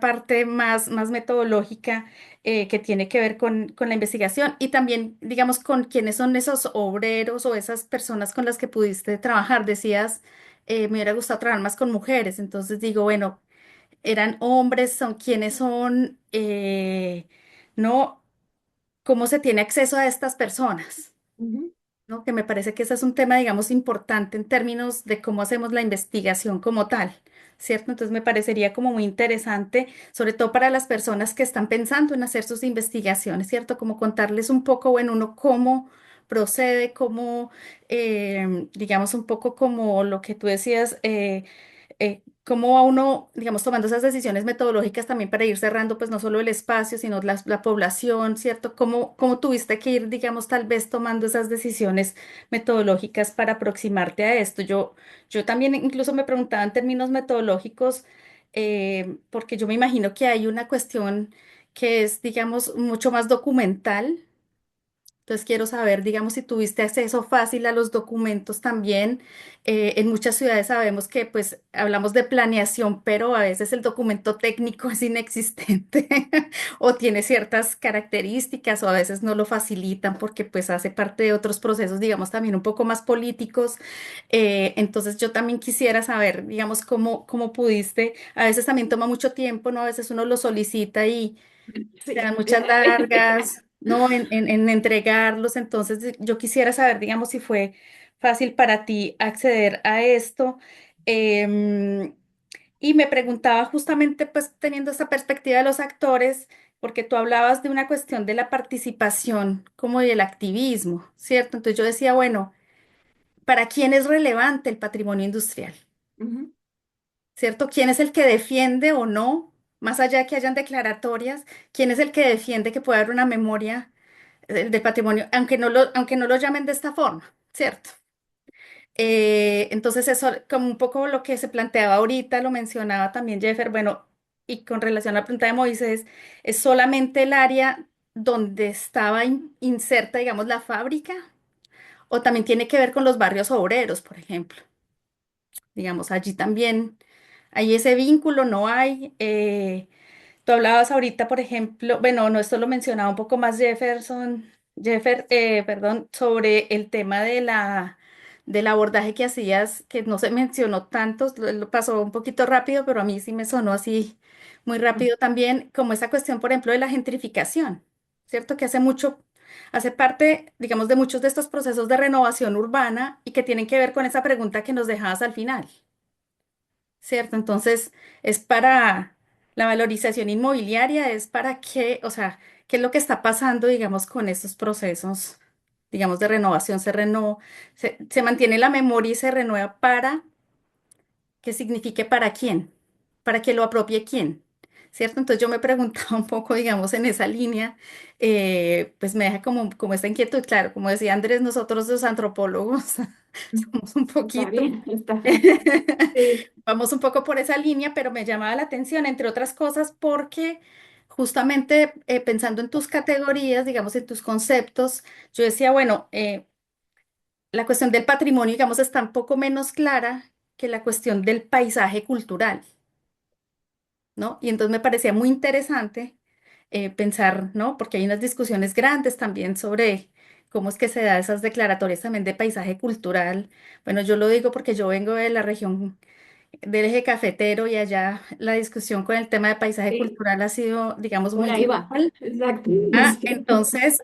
S1: parte más metodológica que tiene que ver con la investigación y también, digamos, con quiénes son esos obreros o esas personas con las que pudiste trabajar. Decías, me hubiera gustado trabajar más con mujeres, entonces digo, bueno, eran hombres, son quienes son, ¿no? ¿Cómo se tiene acceso a estas personas?
S2: Ujú,
S1: ¿No? Que me parece que ese es un tema, digamos, importante en términos de cómo hacemos la investigación como tal, ¿cierto? Entonces me parecería como muy interesante, sobre todo para las personas que están pensando en hacer sus investigaciones, ¿cierto? Como contarles un poco, bueno, uno cómo procede, cómo, digamos, un poco como lo que tú decías, cómo va uno, digamos, tomando esas decisiones metodológicas también para ir cerrando, pues no solo el espacio, sino la población, ¿cierto? ¿Cómo tuviste que ir, digamos, tal vez tomando esas decisiones metodológicas para aproximarte a esto? Yo también incluso me preguntaba en términos metodológicos, porque yo me imagino que hay una cuestión que es, digamos, mucho más documental. Entonces quiero saber, digamos, si tuviste acceso fácil a los documentos también. En muchas ciudades sabemos que pues hablamos de planeación, pero a veces el documento técnico es inexistente o tiene ciertas características o a veces no lo facilitan porque pues hace parte de otros procesos, digamos, también un poco más políticos. Entonces yo también quisiera saber, digamos, cómo pudiste. A veces también toma mucho tiempo, ¿no? A veces uno lo solicita y se dan
S2: sí.
S1: muchas largas, ¿no? En entregarlos. Entonces, yo quisiera saber, digamos, si fue fácil para ti acceder a esto. Em, y me preguntaba justamente, pues, teniendo esa perspectiva de los actores, porque tú hablabas de una cuestión de la participación, como del activismo, ¿cierto? Entonces yo decía, bueno, ¿para quién es relevante el patrimonio industrial?
S2: Ujú,
S1: ¿Cierto? ¿Quién es el que defiende o no, más allá de que hayan declaratorias, quién es el que defiende que pueda haber una memoria del patrimonio, aunque no lo llamen de esta forma, ¿cierto? Entonces eso, como un poco lo que se planteaba ahorita, lo mencionaba también Jeffer, bueno, y con relación a la pregunta de Moisés, ¿es solamente el área donde estaba inserta, digamos, la fábrica? ¿O también tiene que ver con los barrios obreros, por ejemplo? Digamos, allí también hay ese vínculo, no hay. Tú hablabas ahorita, por ejemplo, bueno, no, esto lo mencionaba un poco más perdón, sobre el tema del abordaje que hacías, que no se mencionó tanto, lo pasó un poquito rápido, pero a mí sí me sonó así muy rápido también, como esa cuestión, por ejemplo, de la gentrificación, ¿cierto? Que hace parte, digamos, de muchos de estos procesos de renovación urbana y que tienen que ver con esa pregunta que nos dejabas al final. ¿Cierto? Entonces, es para la valorización inmobiliaria, es para qué, o sea, qué es lo que está pasando, digamos, con estos procesos, digamos, de renovación, se mantiene la memoria y se renueva para que signifique para quién, para que lo apropie quién. ¿cierto? Entonces yo me preguntaba un poco, digamos, en esa línea, pues me deja como esta inquietud, claro, como decía Andrés, nosotros los antropólogos somos un
S2: Está
S1: poquito,
S2: bien, está. Sí,
S1: vamos un poco por esa línea, pero me llamaba la atención, entre otras cosas, porque justamente pensando en tus categorías, digamos, en tus conceptos, yo decía, bueno, la cuestión del patrimonio, digamos, está un poco menos clara que la cuestión del paisaje cultural, ¿no? Y entonces me parecía muy interesante pensar, ¿no? Porque hay unas discusiones grandes también sobre cómo es que se da esas declaratorias también de paisaje cultural. Bueno, yo lo digo porque yo vengo de la región del eje cafetero y allá la discusión con el tema de paisaje
S2: sí,
S1: cultural ha sido, digamos,
S2: por
S1: muy
S2: ahí va.
S1: desigual.
S2: Exacto.
S1: Ah,
S2: Sí.
S1: entonces,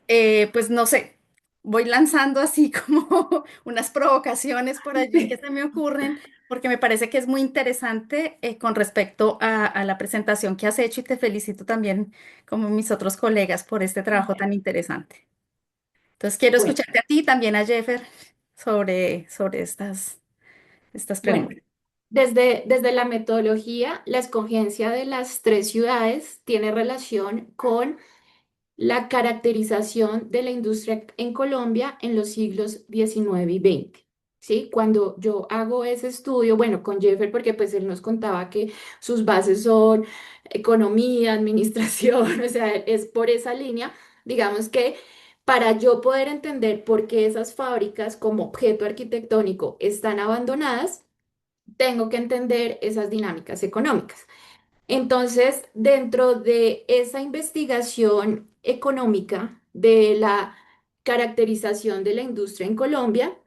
S1: pues no sé, voy lanzando así como unas provocaciones por allí que se me ocurren, porque me parece que es muy interesante con respecto a la presentación que has hecho y te felicito también, como mis otros colegas, por este trabajo tan interesante. Entonces, quiero
S2: Bueno,
S1: escucharte a ti y también a Jeffer sobre estas
S2: bueno.
S1: preguntas.
S2: Desde la metodología, la escogencia de las tres ciudades tiene relación con la caracterización de la industria en Colombia en los siglos XIX y XX. ¿Sí? Cuando yo hago ese estudio, bueno, con Jeffer, porque pues él nos contaba que sus bases son economía, administración, o sea, es por esa línea, digamos que para yo poder entender por qué esas fábricas como objeto arquitectónico están abandonadas, tengo que entender esas dinámicas económicas. Entonces, dentro de esa investigación económica de la caracterización de la industria en Colombia,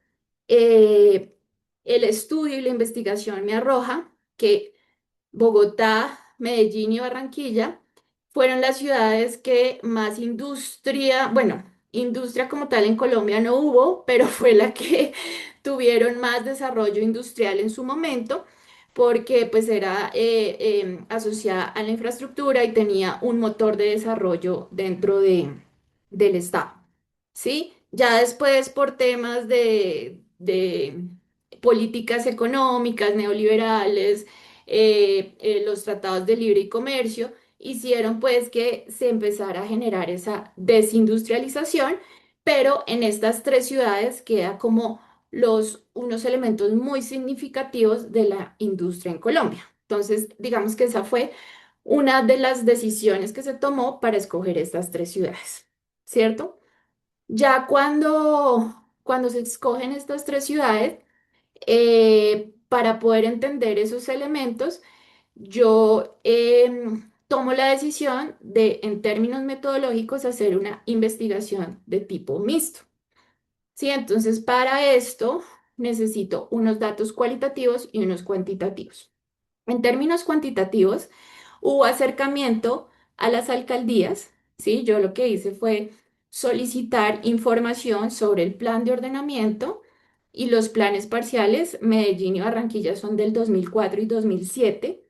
S2: eh, el estudio y la investigación me arroja que Bogotá, Medellín y Barranquilla fueron las ciudades que más industria, bueno, industria como tal en Colombia no hubo, pero fue la que tuvieron más desarrollo industrial en su momento, porque pues era asociada a la infraestructura y tenía un motor de desarrollo dentro del Estado. ¿Sí? Ya después por temas de políticas económicas neoliberales, los tratados de libre y comercio hicieron pues que se empezara a generar esa desindustrialización, pero en estas tres ciudades queda como unos elementos muy significativos de la industria en Colombia. Entonces, digamos que esa fue una de las decisiones que se tomó para escoger estas tres ciudades, ¿cierto? Ya cuando se escogen estas tres ciudades, para poder entender esos elementos, yo tomo la decisión de, en términos metodológicos, hacer una investigación de tipo mixto. Sí, entonces para esto necesito unos datos cualitativos y unos cuantitativos. En términos cuantitativos, hubo acercamiento a las alcaldías, ¿sí? Yo lo que hice fue solicitar información sobre el plan de ordenamiento y los planes parciales. Medellín y Barranquilla son del 2004 y 2007,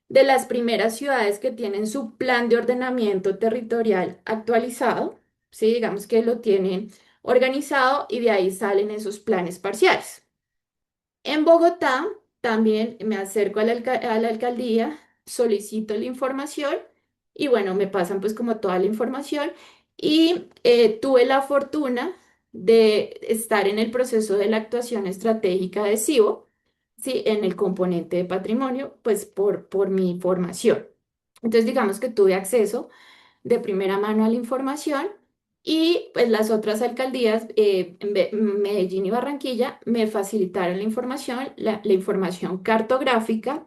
S2: de las primeras ciudades que tienen su plan de ordenamiento territorial actualizado, ¿sí? Digamos que lo tienen organizado y de ahí salen esos planes parciales. En Bogotá también me acerco a a la alcaldía, solicito la información y bueno, me pasan pues como toda la información y tuve la fortuna de estar en el proceso de la actuación estratégica de SIBO, sí, en el componente de patrimonio, pues por mi formación. Entonces digamos que tuve acceso de primera mano a la información y pues las otras alcaldías, Medellín y Barranquilla, me facilitaron la información, la información cartográfica,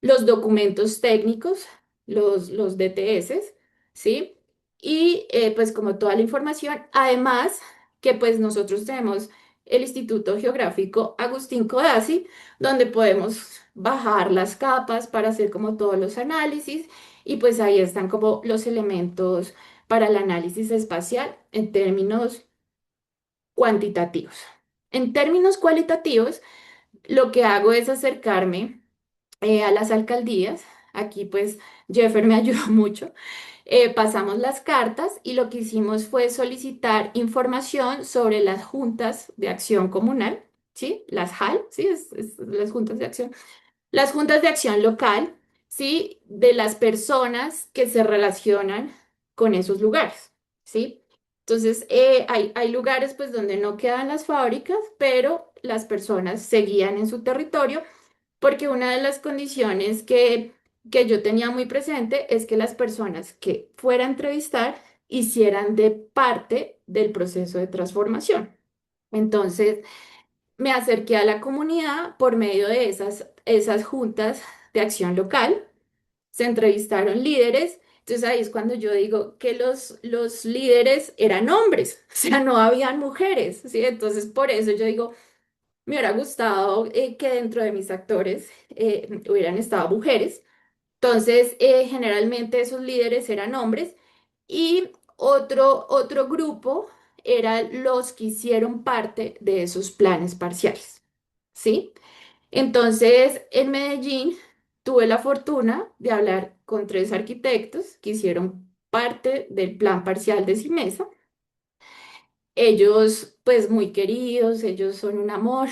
S2: los documentos técnicos, los DTS, ¿sí? Y pues como toda la información, además que pues nosotros tenemos el Instituto Geográfico Agustín Codazzi, donde podemos bajar las capas para hacer como todos los análisis y pues ahí están como los elementos para el análisis espacial en términos cuantitativos. En términos cualitativos, lo que hago es acercarme a las alcaldías. Aquí pues Jeffer me ayudó mucho. Pasamos las cartas y lo que hicimos fue solicitar información sobre las juntas de acción comunal, ¿sí? Las JAL, ¿sí? Las juntas de acción. Las juntas de acción local, ¿sí? De las personas que se relacionan con esos lugares, ¿sí? Entonces, hay lugares pues donde no quedan las fábricas, pero las personas seguían en su territorio porque una de las condiciones que yo tenía muy presente es que las personas que fuera a entrevistar hicieran de parte del proceso de transformación. Entonces, me acerqué a la comunidad por medio de esas juntas de acción local. Se entrevistaron líderes. Entonces ahí es cuando yo digo que los líderes eran hombres, o sea, no habían mujeres, ¿sí? Entonces por eso yo digo, me hubiera gustado que dentro de mis actores hubieran estado mujeres. Entonces, generalmente esos líderes eran hombres y otro grupo eran los que hicieron parte de esos planes parciales, ¿sí? Entonces, en Medellín tuve la fortuna de hablar con 3 arquitectos que hicieron parte del plan parcial de Simesa. Ellos, pues muy queridos, ellos son un amor.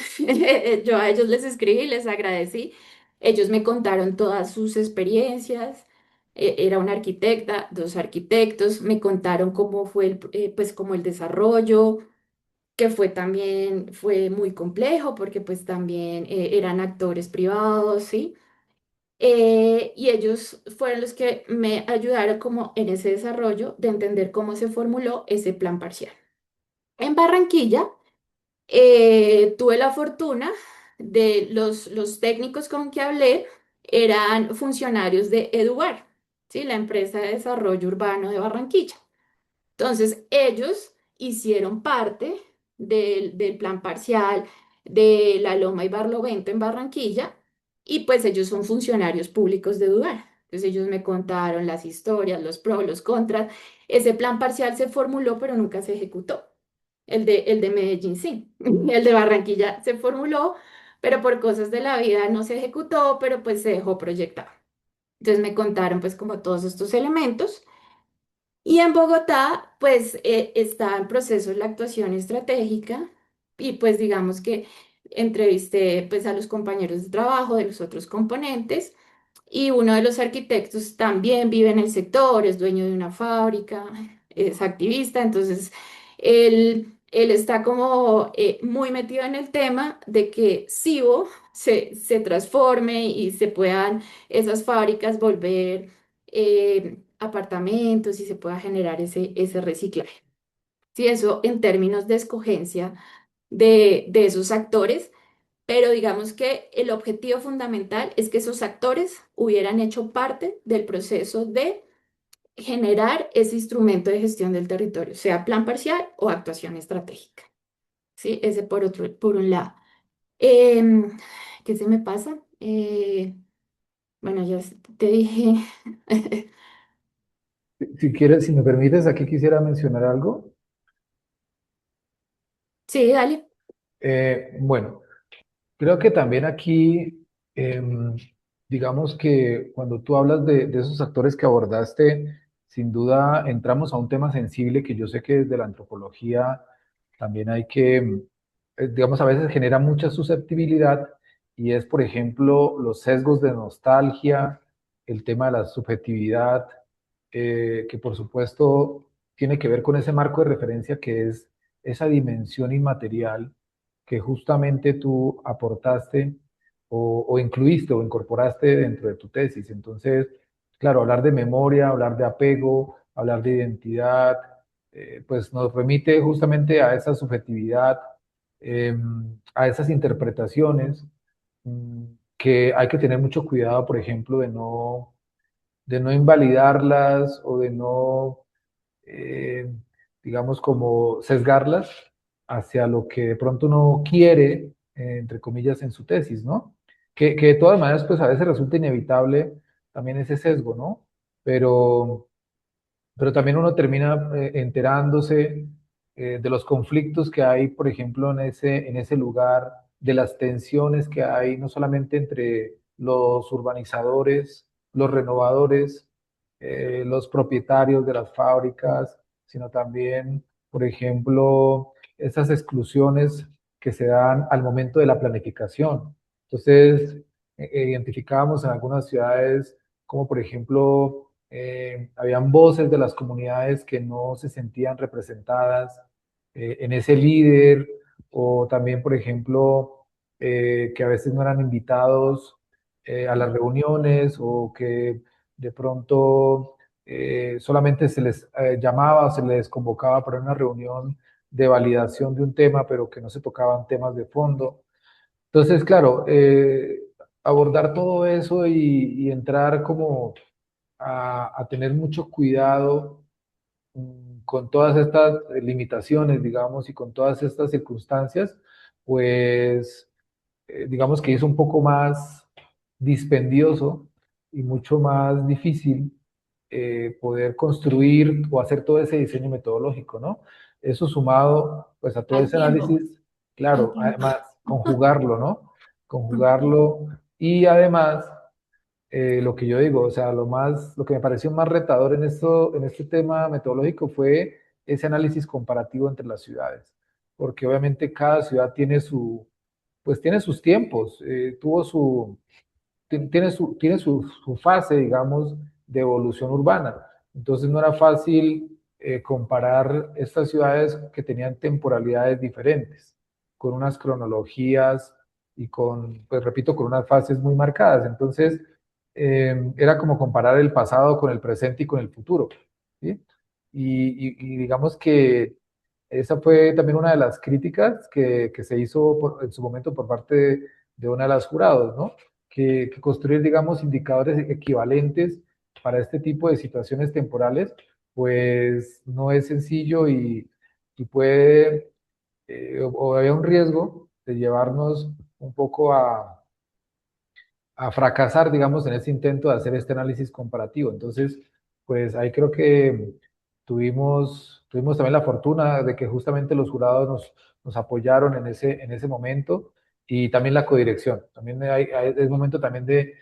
S2: Yo a ellos les escribí, les agradecí. Ellos me contaron todas sus experiencias. Era una arquitecta, 2 arquitectos, me contaron cómo fue pues como el desarrollo, que fue también, fue muy complejo porque pues también eran actores privados, ¿sí? Y ellos fueron los que me ayudaron como en ese desarrollo de entender cómo se formuló ese plan parcial. En Barranquilla, tuve la fortuna de los técnicos con que hablé, eran funcionarios de Edubar, ¿sí? La empresa de desarrollo urbano de Barranquilla. Entonces, ellos hicieron parte del plan parcial de La Loma y Barlovento en Barranquilla y pues ellos son funcionarios públicos de Edubar. Entonces, ellos me contaron las historias, los pros, los contras. Ese plan parcial se formuló, pero nunca se ejecutó. El de Medellín sí. El de Barranquilla se formuló, pero por cosas de la vida no se ejecutó, pero pues se dejó proyectado. Entonces me contaron pues como todos estos elementos. Y en Bogotá pues está en proceso la actuación estratégica y pues digamos que entrevisté pues a los compañeros de trabajo de los otros componentes y uno de los arquitectos también vive en el sector, es dueño de una fábrica, es activista, entonces él está como muy metido en el tema de que Sibo se transforme y se puedan esas fábricas volver apartamentos y se pueda generar ese reciclaje. Sí, eso en términos de escogencia de esos actores, pero digamos que el objetivo fundamental es que esos actores hubieran hecho parte del proceso de generar ese instrumento de gestión del territorio, sea plan parcial o actuación estratégica. ¿Sí? Ese por un lado. Em, ¿Qué se me pasa? Bueno, te dije.
S3: Si quieres, si me permites, aquí quisiera mencionar algo.
S2: Sí, dale.
S3: Bueno, creo que también aquí, em, digamos que cuando tú hablas de esos actores que abordaste, sin duda entramos a un tema sensible que yo sé que desde la antropología también hay que, digamos, a veces genera mucha susceptibilidad y es, por ejemplo, los sesgos de nostalgia, el tema de la subjetividad, que por supuesto tiene que ver con ese marco de referencia que es esa dimensión inmaterial que justamente tú aportaste o incluiste o incorporaste dentro de tu tesis. Entonces, claro, hablar de memoria, hablar de apego, hablar de identidad, pues nos remite justamente a esa subjetividad, eh, a esas interpretaciones que hay que tener mucho cuidado, por ejemplo, de no invalidarlas o de no eh, digamos, como sesgarlas hacia lo que de pronto uno quiere, entre comillas, en su tesis, ¿no? Que de todas maneras, pues a veces resulta inevitable también ese sesgo, ¿no? Pero, pero también uno termina enterándose de los conflictos que hay, por ejemplo, en ese lugar, de las tensiones que hay, no solamente entre los urbanizadores, los renovadores, los propietarios de las fábricas, sino también, por ejemplo, esas exclusiones que se dan al momento de la planificación. Entonces, identificábamos en algunas ciudades como por ejemplo, habían voces de las comunidades que no se sentían representadas en ese líder, o también, por ejemplo, que a veces no eran invitados a las reuniones, o que de pronto solamente se les llamaba o se les convocaba para una reunión de validación de un tema, pero que no se tocaban temas de fondo. Entonces, claro, abordar todo eso y entrar como a tener mucho cuidado con todas estas limitaciones, digamos, y con todas estas circunstancias, pues digamos que es un poco más dispendioso y mucho más difícil poder construir o hacer todo ese diseño metodológico, ¿no? Eso sumado, pues, a todo
S2: Al
S3: ese
S2: tiempo,
S3: análisis,
S2: al
S3: claro,
S2: tiempo.
S3: además, conjugarlo, ¿no? Conjugarlo y además lo que yo digo, o sea, lo que me pareció más retador en esto, en este tema metodológico fue ese análisis comparativo entre las ciudades, porque obviamente cada ciudad tiene pues tiene sus tiempos, tuvo tiene su fase, digamos, de evolución urbana. Entonces no era fácil comparar estas ciudades que tenían temporalidades diferentes, con unas cronologías y con, pues repito, con unas fases muy marcadas. Entonces era como comparar el pasado con el presente y con el futuro. ¿Sí? Y digamos que esa fue también una de las críticas que se hizo en su momento por parte de una de las jurados, ¿no? Que construir, digamos, indicadores equivalentes para este tipo de situaciones temporales, pues no es sencillo y puede, o había un riesgo de llevarnos un poco a fracasar, digamos, en ese intento de hacer este análisis comparativo. Entonces, pues ahí creo que tuvimos también la fortuna de que justamente los jurados nos apoyaron en ese momento y también la codirección. También es momento también de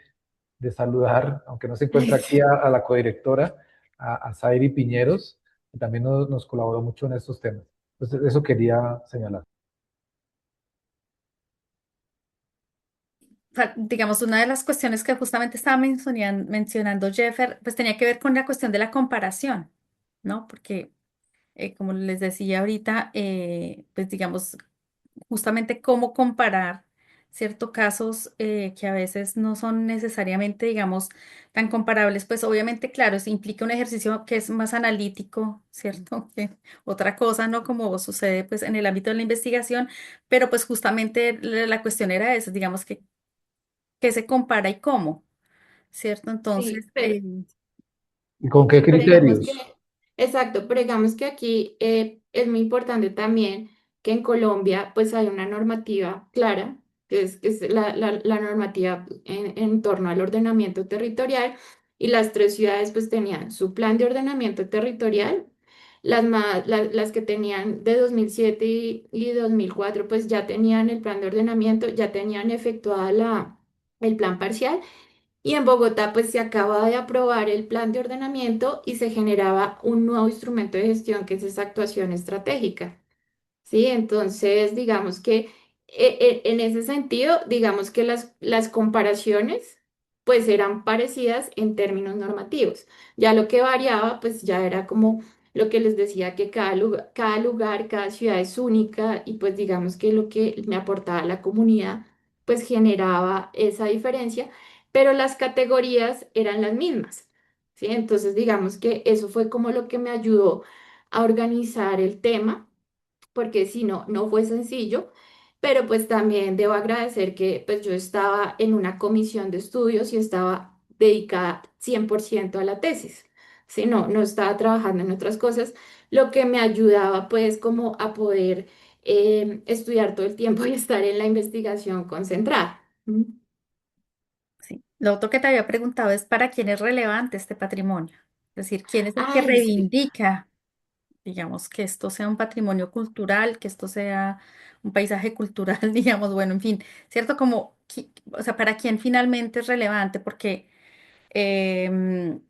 S3: saludar, aunque no se encuentra aquí, a la codirectora, a Zairi Piñeros, que también nos colaboró mucho en estos temas. Entonces, eso quería señalar.
S1: Digamos, una de las cuestiones que justamente estaba mencionando Jeffer, pues tenía que ver con la cuestión de la comparación, ¿no? Porque, como les decía ahorita, pues digamos, justamente cómo comparar ciertos casos que a veces no son necesariamente, digamos, tan comparables, pues obviamente, claro, eso implica un ejercicio que es más analítico, ¿cierto? Que otra cosa, ¿no? Como sucede pues en el ámbito de la investigación, pero pues justamente la cuestión era esa, digamos que qué se compara y cómo, ¿cierto? Entonces,
S2: Sí, pero
S3: ¿Y con qué
S2: Pero digamos
S3: criterios?
S2: que, exacto, pero digamos que aquí es muy importante también que en Colombia pues hay una normativa clara, que es la normativa en torno al ordenamiento territorial y las tres ciudades pues tenían su plan de ordenamiento territorial, las que tenían de 2007 y 2004 pues ya tenían el plan de ordenamiento, ya tenían efectuada el plan parcial y en Bogotá, pues se acaba de aprobar el plan de ordenamiento y se generaba un nuevo instrumento de gestión que es esa actuación estratégica. ¿Sí? Entonces, digamos que en ese sentido, digamos que las comparaciones pues eran parecidas en términos normativos. Ya lo que variaba pues ya era como lo que les decía que cada lugar, cada ciudad es única y pues digamos que lo que me aportaba la comunidad pues generaba esa diferencia, pero las categorías eran las mismas. ¿Sí? Entonces, digamos que eso fue como lo que me ayudó a organizar el tema porque si no, no fue sencillo, pero pues también debo agradecer que pues yo estaba en una comisión de estudios y estaba dedicada 100% a la tesis. Si no, no estaba trabajando en otras cosas, lo que me ayudaba pues como a poder estudiar todo el tiempo y estar en la investigación concentrada. ¿Mm?
S1: sí. Lo otro que te había preguntado es para quién es relevante este patrimonio. Es decir, quién es el que
S2: Ay, sí.
S1: reivindica, digamos, que esto sea un patrimonio cultural, que esto sea un paisaje cultural, digamos, bueno, en fin, ¿cierto? Como, o sea, para quién finalmente es relevante, porque em,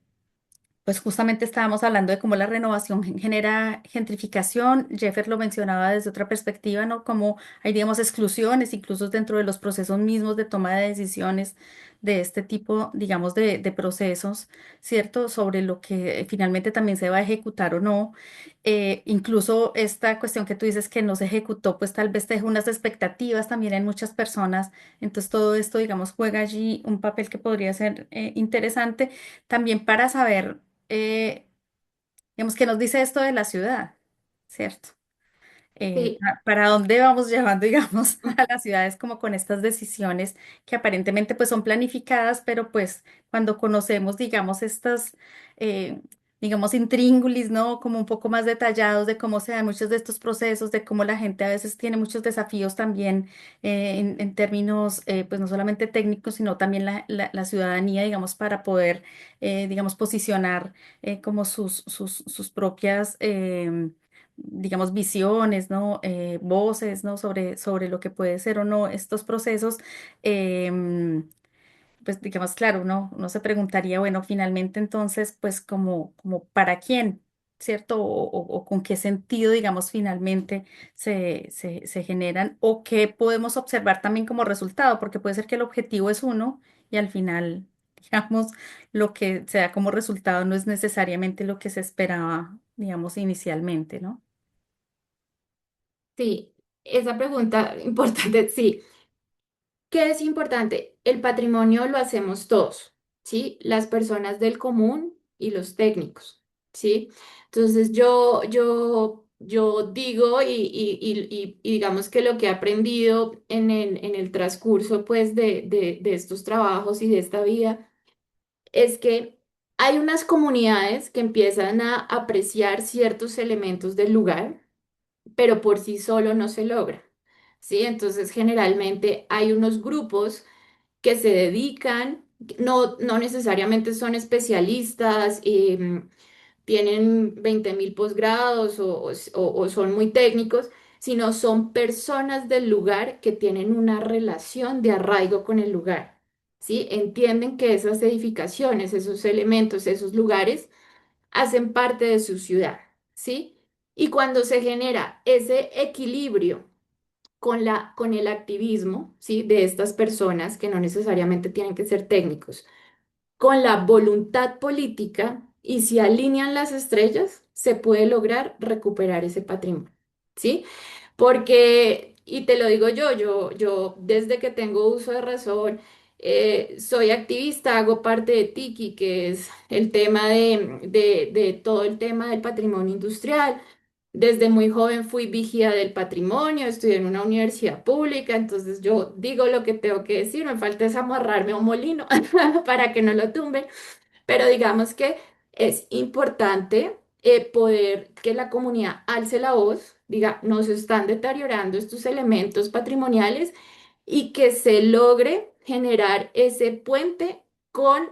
S1: pues justamente estábamos hablando de cómo la renovación genera gentrificación. Jeffer lo mencionaba desde otra perspectiva, ¿no? Como hay, digamos, exclusiones, incluso dentro de los procesos mismos de toma de decisiones, de este tipo, digamos, de procesos, ¿cierto? Sobre lo que finalmente también se va a ejecutar o no. Incluso esta cuestión que tú dices que no se ejecutó, pues tal vez deja unas expectativas también en muchas personas. Entonces todo esto, digamos, juega allí un papel que podría ser interesante también para saber, digamos, qué nos dice esto de la ciudad, ¿cierto?
S2: Sí.
S1: Para dónde vamos llevando, digamos, a las ciudades como con estas decisiones que aparentemente pues son planificadas, pero pues cuando conocemos, digamos, estas, eh, digamos, intríngulis, ¿no? Como un poco más detallados de cómo se dan muchos de estos procesos, de cómo la gente a veces tiene muchos desafíos también en términos, pues no solamente técnicos, sino también la ciudadanía, digamos, para poder, digamos, posicionar como sus propias digamos, visiones, ¿no? Voces, ¿no? Sobre lo que puede ser o no estos procesos, pues digamos, claro, uno se preguntaría, bueno, finalmente entonces, pues como para quién, ¿cierto? O con qué sentido, digamos, finalmente se generan o qué podemos observar también como resultado, porque puede ser que el objetivo es uno y al final, digamos, lo que se da como resultado no es necesariamente lo que se esperaba, digamos, inicialmente, ¿no?
S2: Sí, esa pregunta importante, sí. ¿Qué es importante? El patrimonio lo hacemos todos, ¿sí? Las personas del común y los técnicos, ¿sí? Entonces yo digo y digamos que lo que he aprendido en el transcurso pues de estos trabajos y de esta vida es que hay unas comunidades que empiezan a apreciar ciertos elementos del lugar, pero por sí solo no se logra. ¿Sí? Entonces, generalmente hay unos grupos que se dedican, no necesariamente son especialistas, tienen 20.000 posgrados o son muy técnicos, sino son personas del lugar que tienen una relación de arraigo con el lugar. ¿Sí? Entienden que esas edificaciones, esos elementos, esos lugares hacen parte de su ciudad. ¿Sí? Y cuando se genera ese equilibrio con el activismo, ¿sí? De estas personas que no necesariamente tienen que ser técnicos, con la voluntad política y si alinean las estrellas, se puede lograr recuperar ese patrimonio, ¿sí? Porque, y te lo digo yo desde que tengo uso de razón, soy activista, hago parte de Tiki, que es el tema de todo el tema del patrimonio industrial. Desde muy joven fui vigía del patrimonio, estudié en una universidad pública, entonces yo digo lo que tengo que decir, me falta es amarrarme a un molino para que no lo tumben, pero digamos que es importante poder que la comunidad alce la voz, diga, nos están deteriorando estos elementos patrimoniales y que se logre generar ese puente con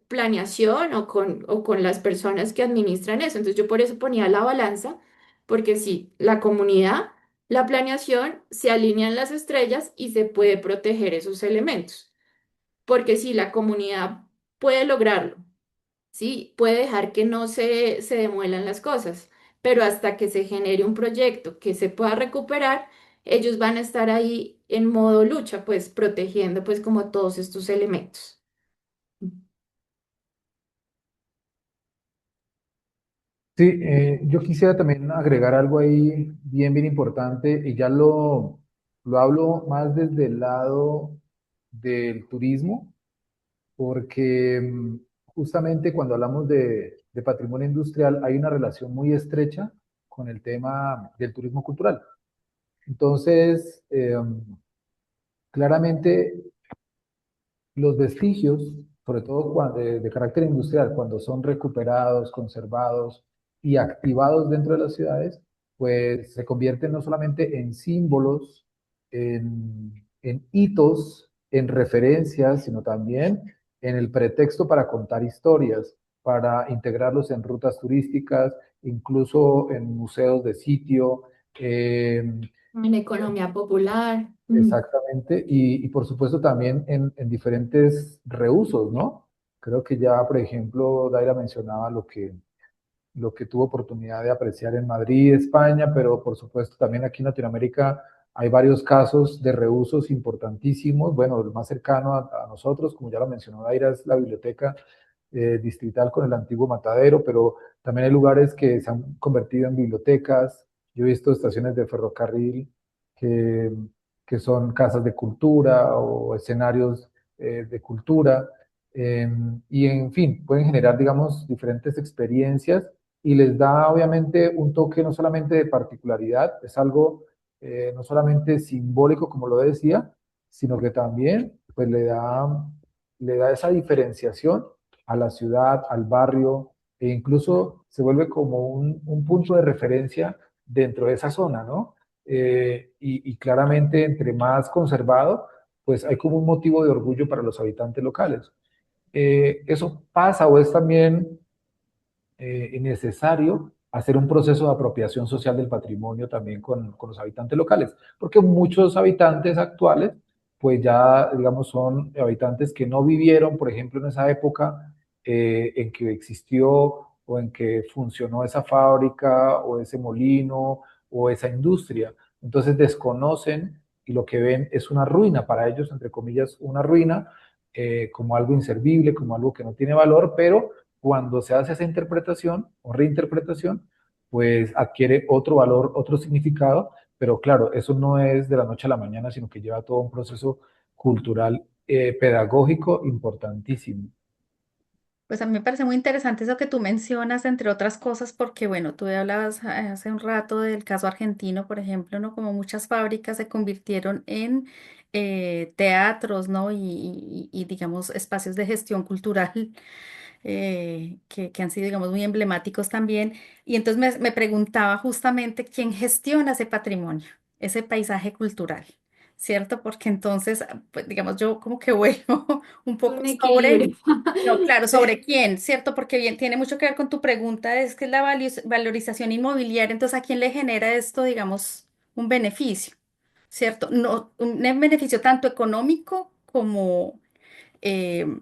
S2: planeación o con las personas que administran eso. Entonces yo por eso ponía la balanza, porque si la comunidad, la planeación, se alinean las estrellas y se puede proteger esos elementos. Porque si la comunidad puede lograrlo, sí, puede dejar que no se demuelan las cosas, pero hasta que se genere un proyecto que se pueda recuperar, ellos van a estar ahí en modo lucha, pues protegiendo pues como todos estos elementos.
S3: Sí, yo quisiera también agregar algo ahí bien importante y ya lo hablo más desde el lado del turismo, porque justamente cuando hablamos de patrimonio industrial hay una relación muy estrecha con el tema del turismo cultural. Entonces, claramente los vestigios, sobre todo de carácter industrial, cuando son recuperados, conservados y activados dentro de las ciudades, pues se convierten no solamente en símbolos, en hitos, en referencias, sino también en el pretexto para contar historias, para integrarlos en rutas turísticas, incluso en museos de sitio,
S2: En economía popular.
S3: exactamente, y por supuesto también en diferentes reusos, ¿no? Creo que ya, por ejemplo, Daira mencionaba lo que tuvo oportunidad de apreciar en Madrid, España, pero por supuesto también aquí en Latinoamérica hay varios casos de reusos importantísimos. Bueno, el más cercano a nosotros, como ya lo mencionó Daira, es la biblioteca distrital con el antiguo matadero, pero también hay lugares que se han convertido en bibliotecas. Yo he visto estaciones de ferrocarril que, que son casas de cultura o escenarios de cultura. Y en fin, pueden generar, digamos, diferentes experiencias y les da obviamente un toque no solamente de particularidad, es algo no solamente simbólico, como lo decía, sino que también pues, le da esa diferenciación a la ciudad, al barrio, e incluso se vuelve como un punto de referencia dentro de esa zona, ¿no? Y claramente entre más conservado, pues hay como un motivo de orgullo para los habitantes locales. Eso pasa o es también necesario hacer un proceso de apropiación social del patrimonio también con los habitantes locales, porque muchos habitantes actuales, pues ya, digamos, son habitantes que no vivieron, por ejemplo, en esa época en que existió o en que funcionó esa fábrica o ese molino o esa industria. Entonces desconocen y lo que ven es una ruina para ellos, entre comillas, una ruina, como algo inservible, como algo que no tiene valor, pero cuando se hace esa interpretación o reinterpretación, pues adquiere otro valor, otro significado, pero claro, eso no es de la noche a la mañana, sino que lleva todo un proceso cultural, pedagógico importantísimo.
S1: Pues a mí me parece muy interesante eso que tú mencionas, entre otras cosas, porque bueno, tú hablabas hace un rato del caso argentino, por ejemplo, ¿no? Como muchas fábricas se convirtieron en teatros, ¿no? Y, digamos, espacios de gestión cultural que han sido, digamos, muy emblemáticos también. Y entonces me preguntaba justamente quién gestiona ese patrimonio, ese paisaje cultural, ¿cierto? Porque entonces, pues, digamos, yo como que vuelvo un poco
S2: Un
S1: sobre...
S2: equilibrio.
S1: No, claro,
S2: Sí.
S1: ¿sobre quién? ¿Cierto? Porque bien, tiene mucho que ver con tu pregunta, es que es la valorización inmobiliaria, entonces, ¿a quién le genera esto, digamos, un beneficio? ¿Cierto? No, un beneficio tanto económico como,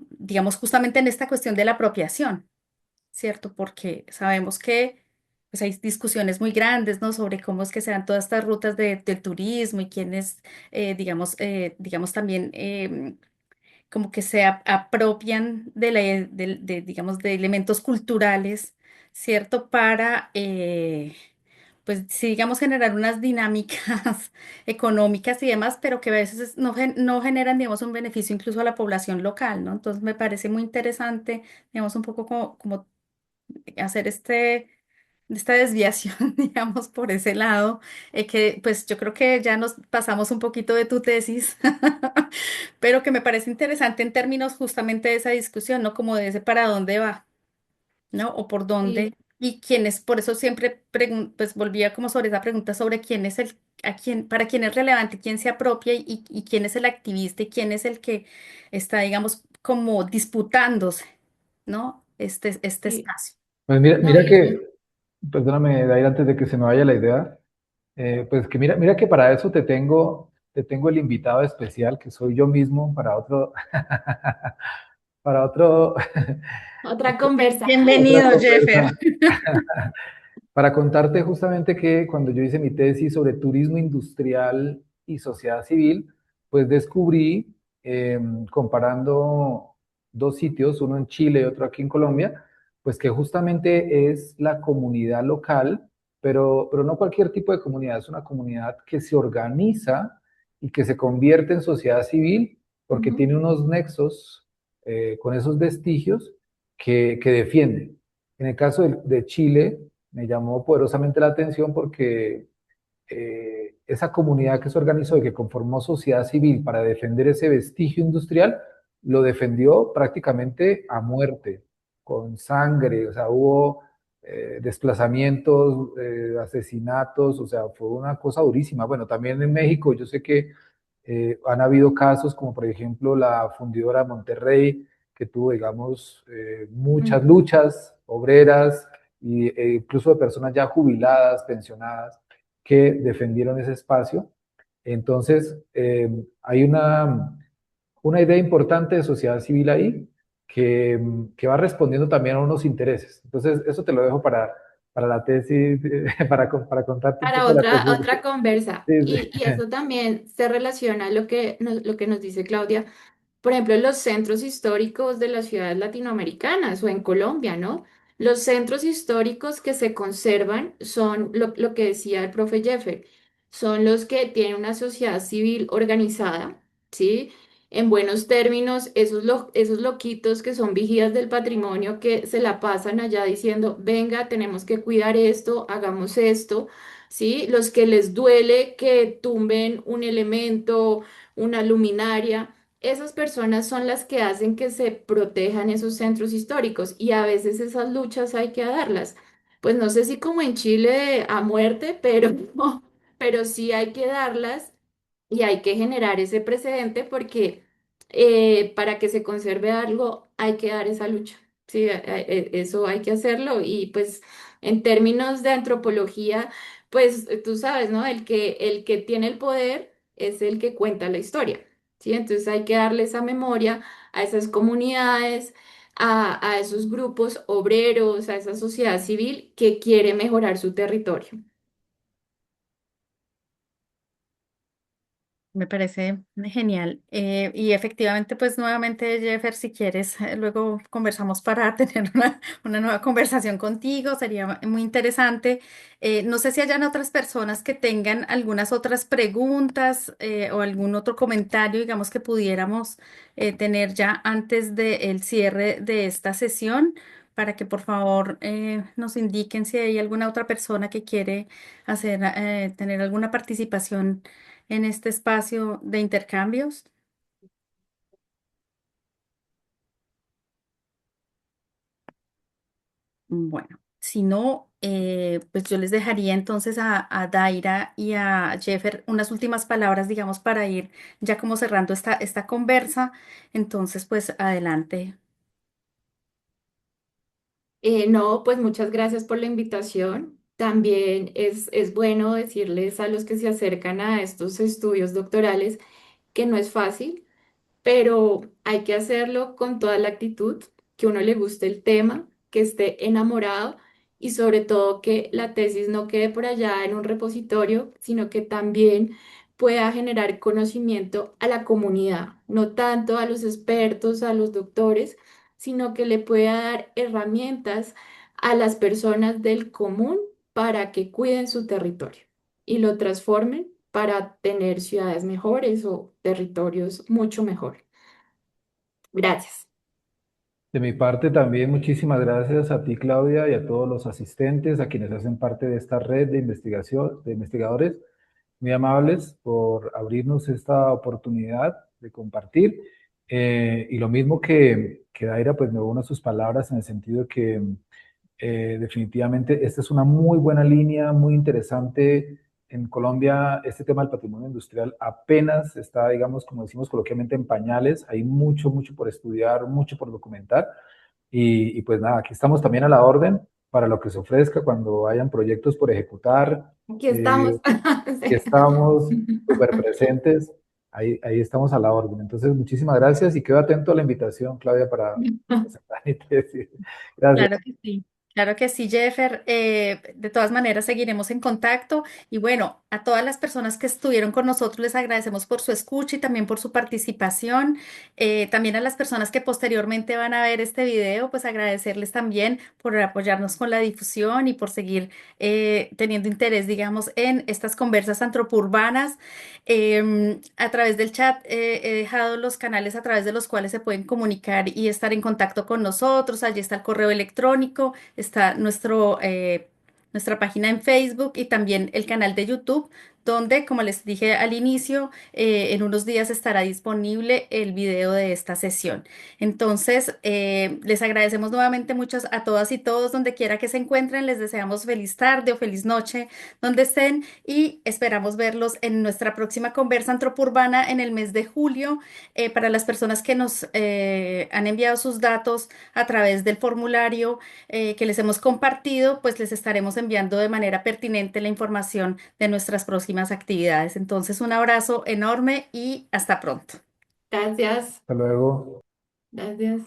S1: digamos, justamente en esta cuestión de la apropiación, ¿cierto? Porque sabemos que pues, hay discusiones muy grandes, ¿no? Sobre cómo es que se dan todas estas rutas del turismo y quiénes, digamos, también como que se apropian digamos, de elementos culturales, ¿cierto? Para, pues, sí, digamos, generar unas dinámicas económicas y demás, pero que a veces no generan, digamos, un beneficio incluso a la población local, ¿no? Entonces me parece muy interesante, digamos, un poco como hacer esta desviación, digamos, por ese lado, que pues yo creo que ya nos pasamos un poquito de tu tesis, pero que me parece interesante en términos justamente de esa discusión, ¿no? Como de ese para dónde va, ¿no? O por
S2: Sí.
S1: dónde, y quién es, por eso siempre pues volvía como sobre esa pregunta sobre quién es para quién es relevante, quién se apropia y quién es el activista y quién es el que está, digamos, como disputándose, ¿no? Este
S2: Sí.
S1: espacio.
S3: Pues mira,
S2: No,
S3: mira que, perdóname, Dair, antes de que se me vaya la idea, pues que mira que para eso te tengo el invitado especial, que soy yo mismo, para otro, para otro,
S2: otra conversa.
S3: otra
S1: Bienvenido, Jeffer.
S3: conversa. Para contarte justamente que cuando yo hice mi tesis sobre turismo industrial y sociedad civil, pues descubrí, comparando dos sitios, uno en Chile y otro aquí en Colombia, pues que justamente es la comunidad local, pero no cualquier tipo de comunidad, es una comunidad que se organiza y que se convierte en sociedad civil porque
S2: Ujú.
S3: tiene unos nexos con esos vestigios que defienden. En el caso de Chile, me llamó poderosamente la atención porque esa comunidad que se organizó y que conformó sociedad civil para defender ese vestigio industrial, lo defendió prácticamente a muerte, con sangre, o sea, hubo desplazamientos, asesinatos, o sea, fue una cosa durísima. Bueno, también en México yo sé que han habido casos como por ejemplo la fundidora Monterrey, que tuvo, digamos, muchas
S2: Ujú.
S3: luchas obreras e incluso de personas ya jubiladas, pensionadas, que defendieron ese espacio. Entonces, hay una idea importante de sociedad civil ahí que va respondiendo también a unos intereses. Entonces, eso te lo dejo para la tesis, para contarte un
S2: Para
S3: poco de la tesis.
S2: otra conversa.
S3: Sí,
S2: Y eso también se relaciona a lo que nos dice Claudia. Por ejemplo, los centros históricos de las ciudades latinoamericanas o en Colombia, ¿no? Los centros históricos que se conservan son lo que decía el profe Jeffer, son los que tienen una sociedad civil organizada, ¿sí? En buenos términos, esos loquitos que son vigías del patrimonio que se la pasan allá diciendo, venga, tenemos que cuidar esto, hagamos esto, ¿sí? Los que les duele que tumben un elemento, una luminaria. Esas personas son las que hacen que se protejan esos centros históricos y a veces esas luchas hay que darlas. Pues no sé si como en Chile a muerte, pero, pero sí hay que darlas y hay que generar ese precedente porque para que se conserve algo hay que dar esa lucha. Sí, eso hay que hacerlo y pues en términos de antropología, pues tú sabes, ¿no? El que tiene el poder es el que cuenta la historia. ¿Sí? Entonces hay que darle esa memoria a esas comunidades, a esos grupos obreros, a esa sociedad civil que quiere mejorar su territorio.
S1: Me parece genial. Y efectivamente, pues nuevamente, Jeffer, si quieres, luego conversamos para tener una nueva conversación contigo. Sería muy interesante. No sé si hayan otras personas que tengan algunas otras preguntas o algún otro comentario, digamos, que pudiéramos tener ya antes del cierre de esta sesión, para que por favor nos indiquen si hay alguna otra persona que quiere hacer, tener alguna participación en este espacio de intercambios. Bueno, si no, pues yo les dejaría entonces a Daira y a Jeffer unas últimas palabras, digamos, para ir ya como cerrando esta conversa. Entonces, pues adelante.
S2: No, pues muchas gracias por la invitación. También es bueno decirles a los que se acercan a estos estudios doctorales que no es fácil, pero hay que hacerlo con toda la actitud, que uno le guste el tema, que esté enamorado y sobre todo que la tesis no quede por allá en un repositorio, sino que también pueda generar conocimiento a la comunidad, no tanto a los expertos, a los doctores, sino que le pueda dar herramientas a las personas del común para que cuiden su territorio y lo transformen para tener ciudades mejores o territorios mucho mejores. Gracias.
S3: De mi parte también muchísimas gracias a ti, Claudia, y a todos los asistentes, a quienes hacen parte de esta red de investigación, de investigadores, muy amables por abrirnos esta oportunidad de compartir. Y lo mismo que Daira, pues me uno a sus palabras en el sentido de que definitivamente esta es una muy buena línea, muy interesante. En Colombia, este tema del patrimonio industrial apenas está, digamos, como decimos coloquialmente, en pañales. Hay mucho, mucho por estudiar, mucho por documentar. Y pues nada, aquí estamos también a la orden para lo que se ofrezca cuando hayan proyectos por ejecutar.
S2: Aquí estamos.
S3: Eh, Aquí estamos súper presentes. Ahí estamos a la orden. Entonces, muchísimas gracias y quedo atento a la invitación, Claudia, para presentar mi tesis. Gracias.
S1: Claro que sí. Claro que sí, Jeffer. De todas maneras, seguiremos en contacto. Y bueno, a todas las personas que estuvieron con nosotros les agradecemos por su escucha y también por su participación. También a las personas que posteriormente van a ver este video, pues agradecerles también por apoyarnos con la difusión y por seguir teniendo interés, digamos, en estas conversas antropurbanas. A través del chat he dejado los canales a través de los cuales se pueden comunicar y estar en contacto con nosotros. Allí está el correo electrónico, está nuestra página en Facebook y también el canal de YouTube, donde, como les dije al inicio, en unos días estará disponible el video de esta sesión. Entonces, les agradecemos nuevamente muchas a todas y todos, donde quiera que se encuentren. Les deseamos feliz tarde o feliz noche, donde estén, y esperamos verlos en nuestra próxima conversa antropourbana en el mes de julio. Para las personas que nos han enviado sus datos a través del formulario que les hemos compartido, pues les estaremos enviando de manera pertinente la información de nuestras próximas actividades. Entonces, un abrazo enorme y hasta pronto.
S2: Gracias.
S3: Hasta luego.
S2: Gracias.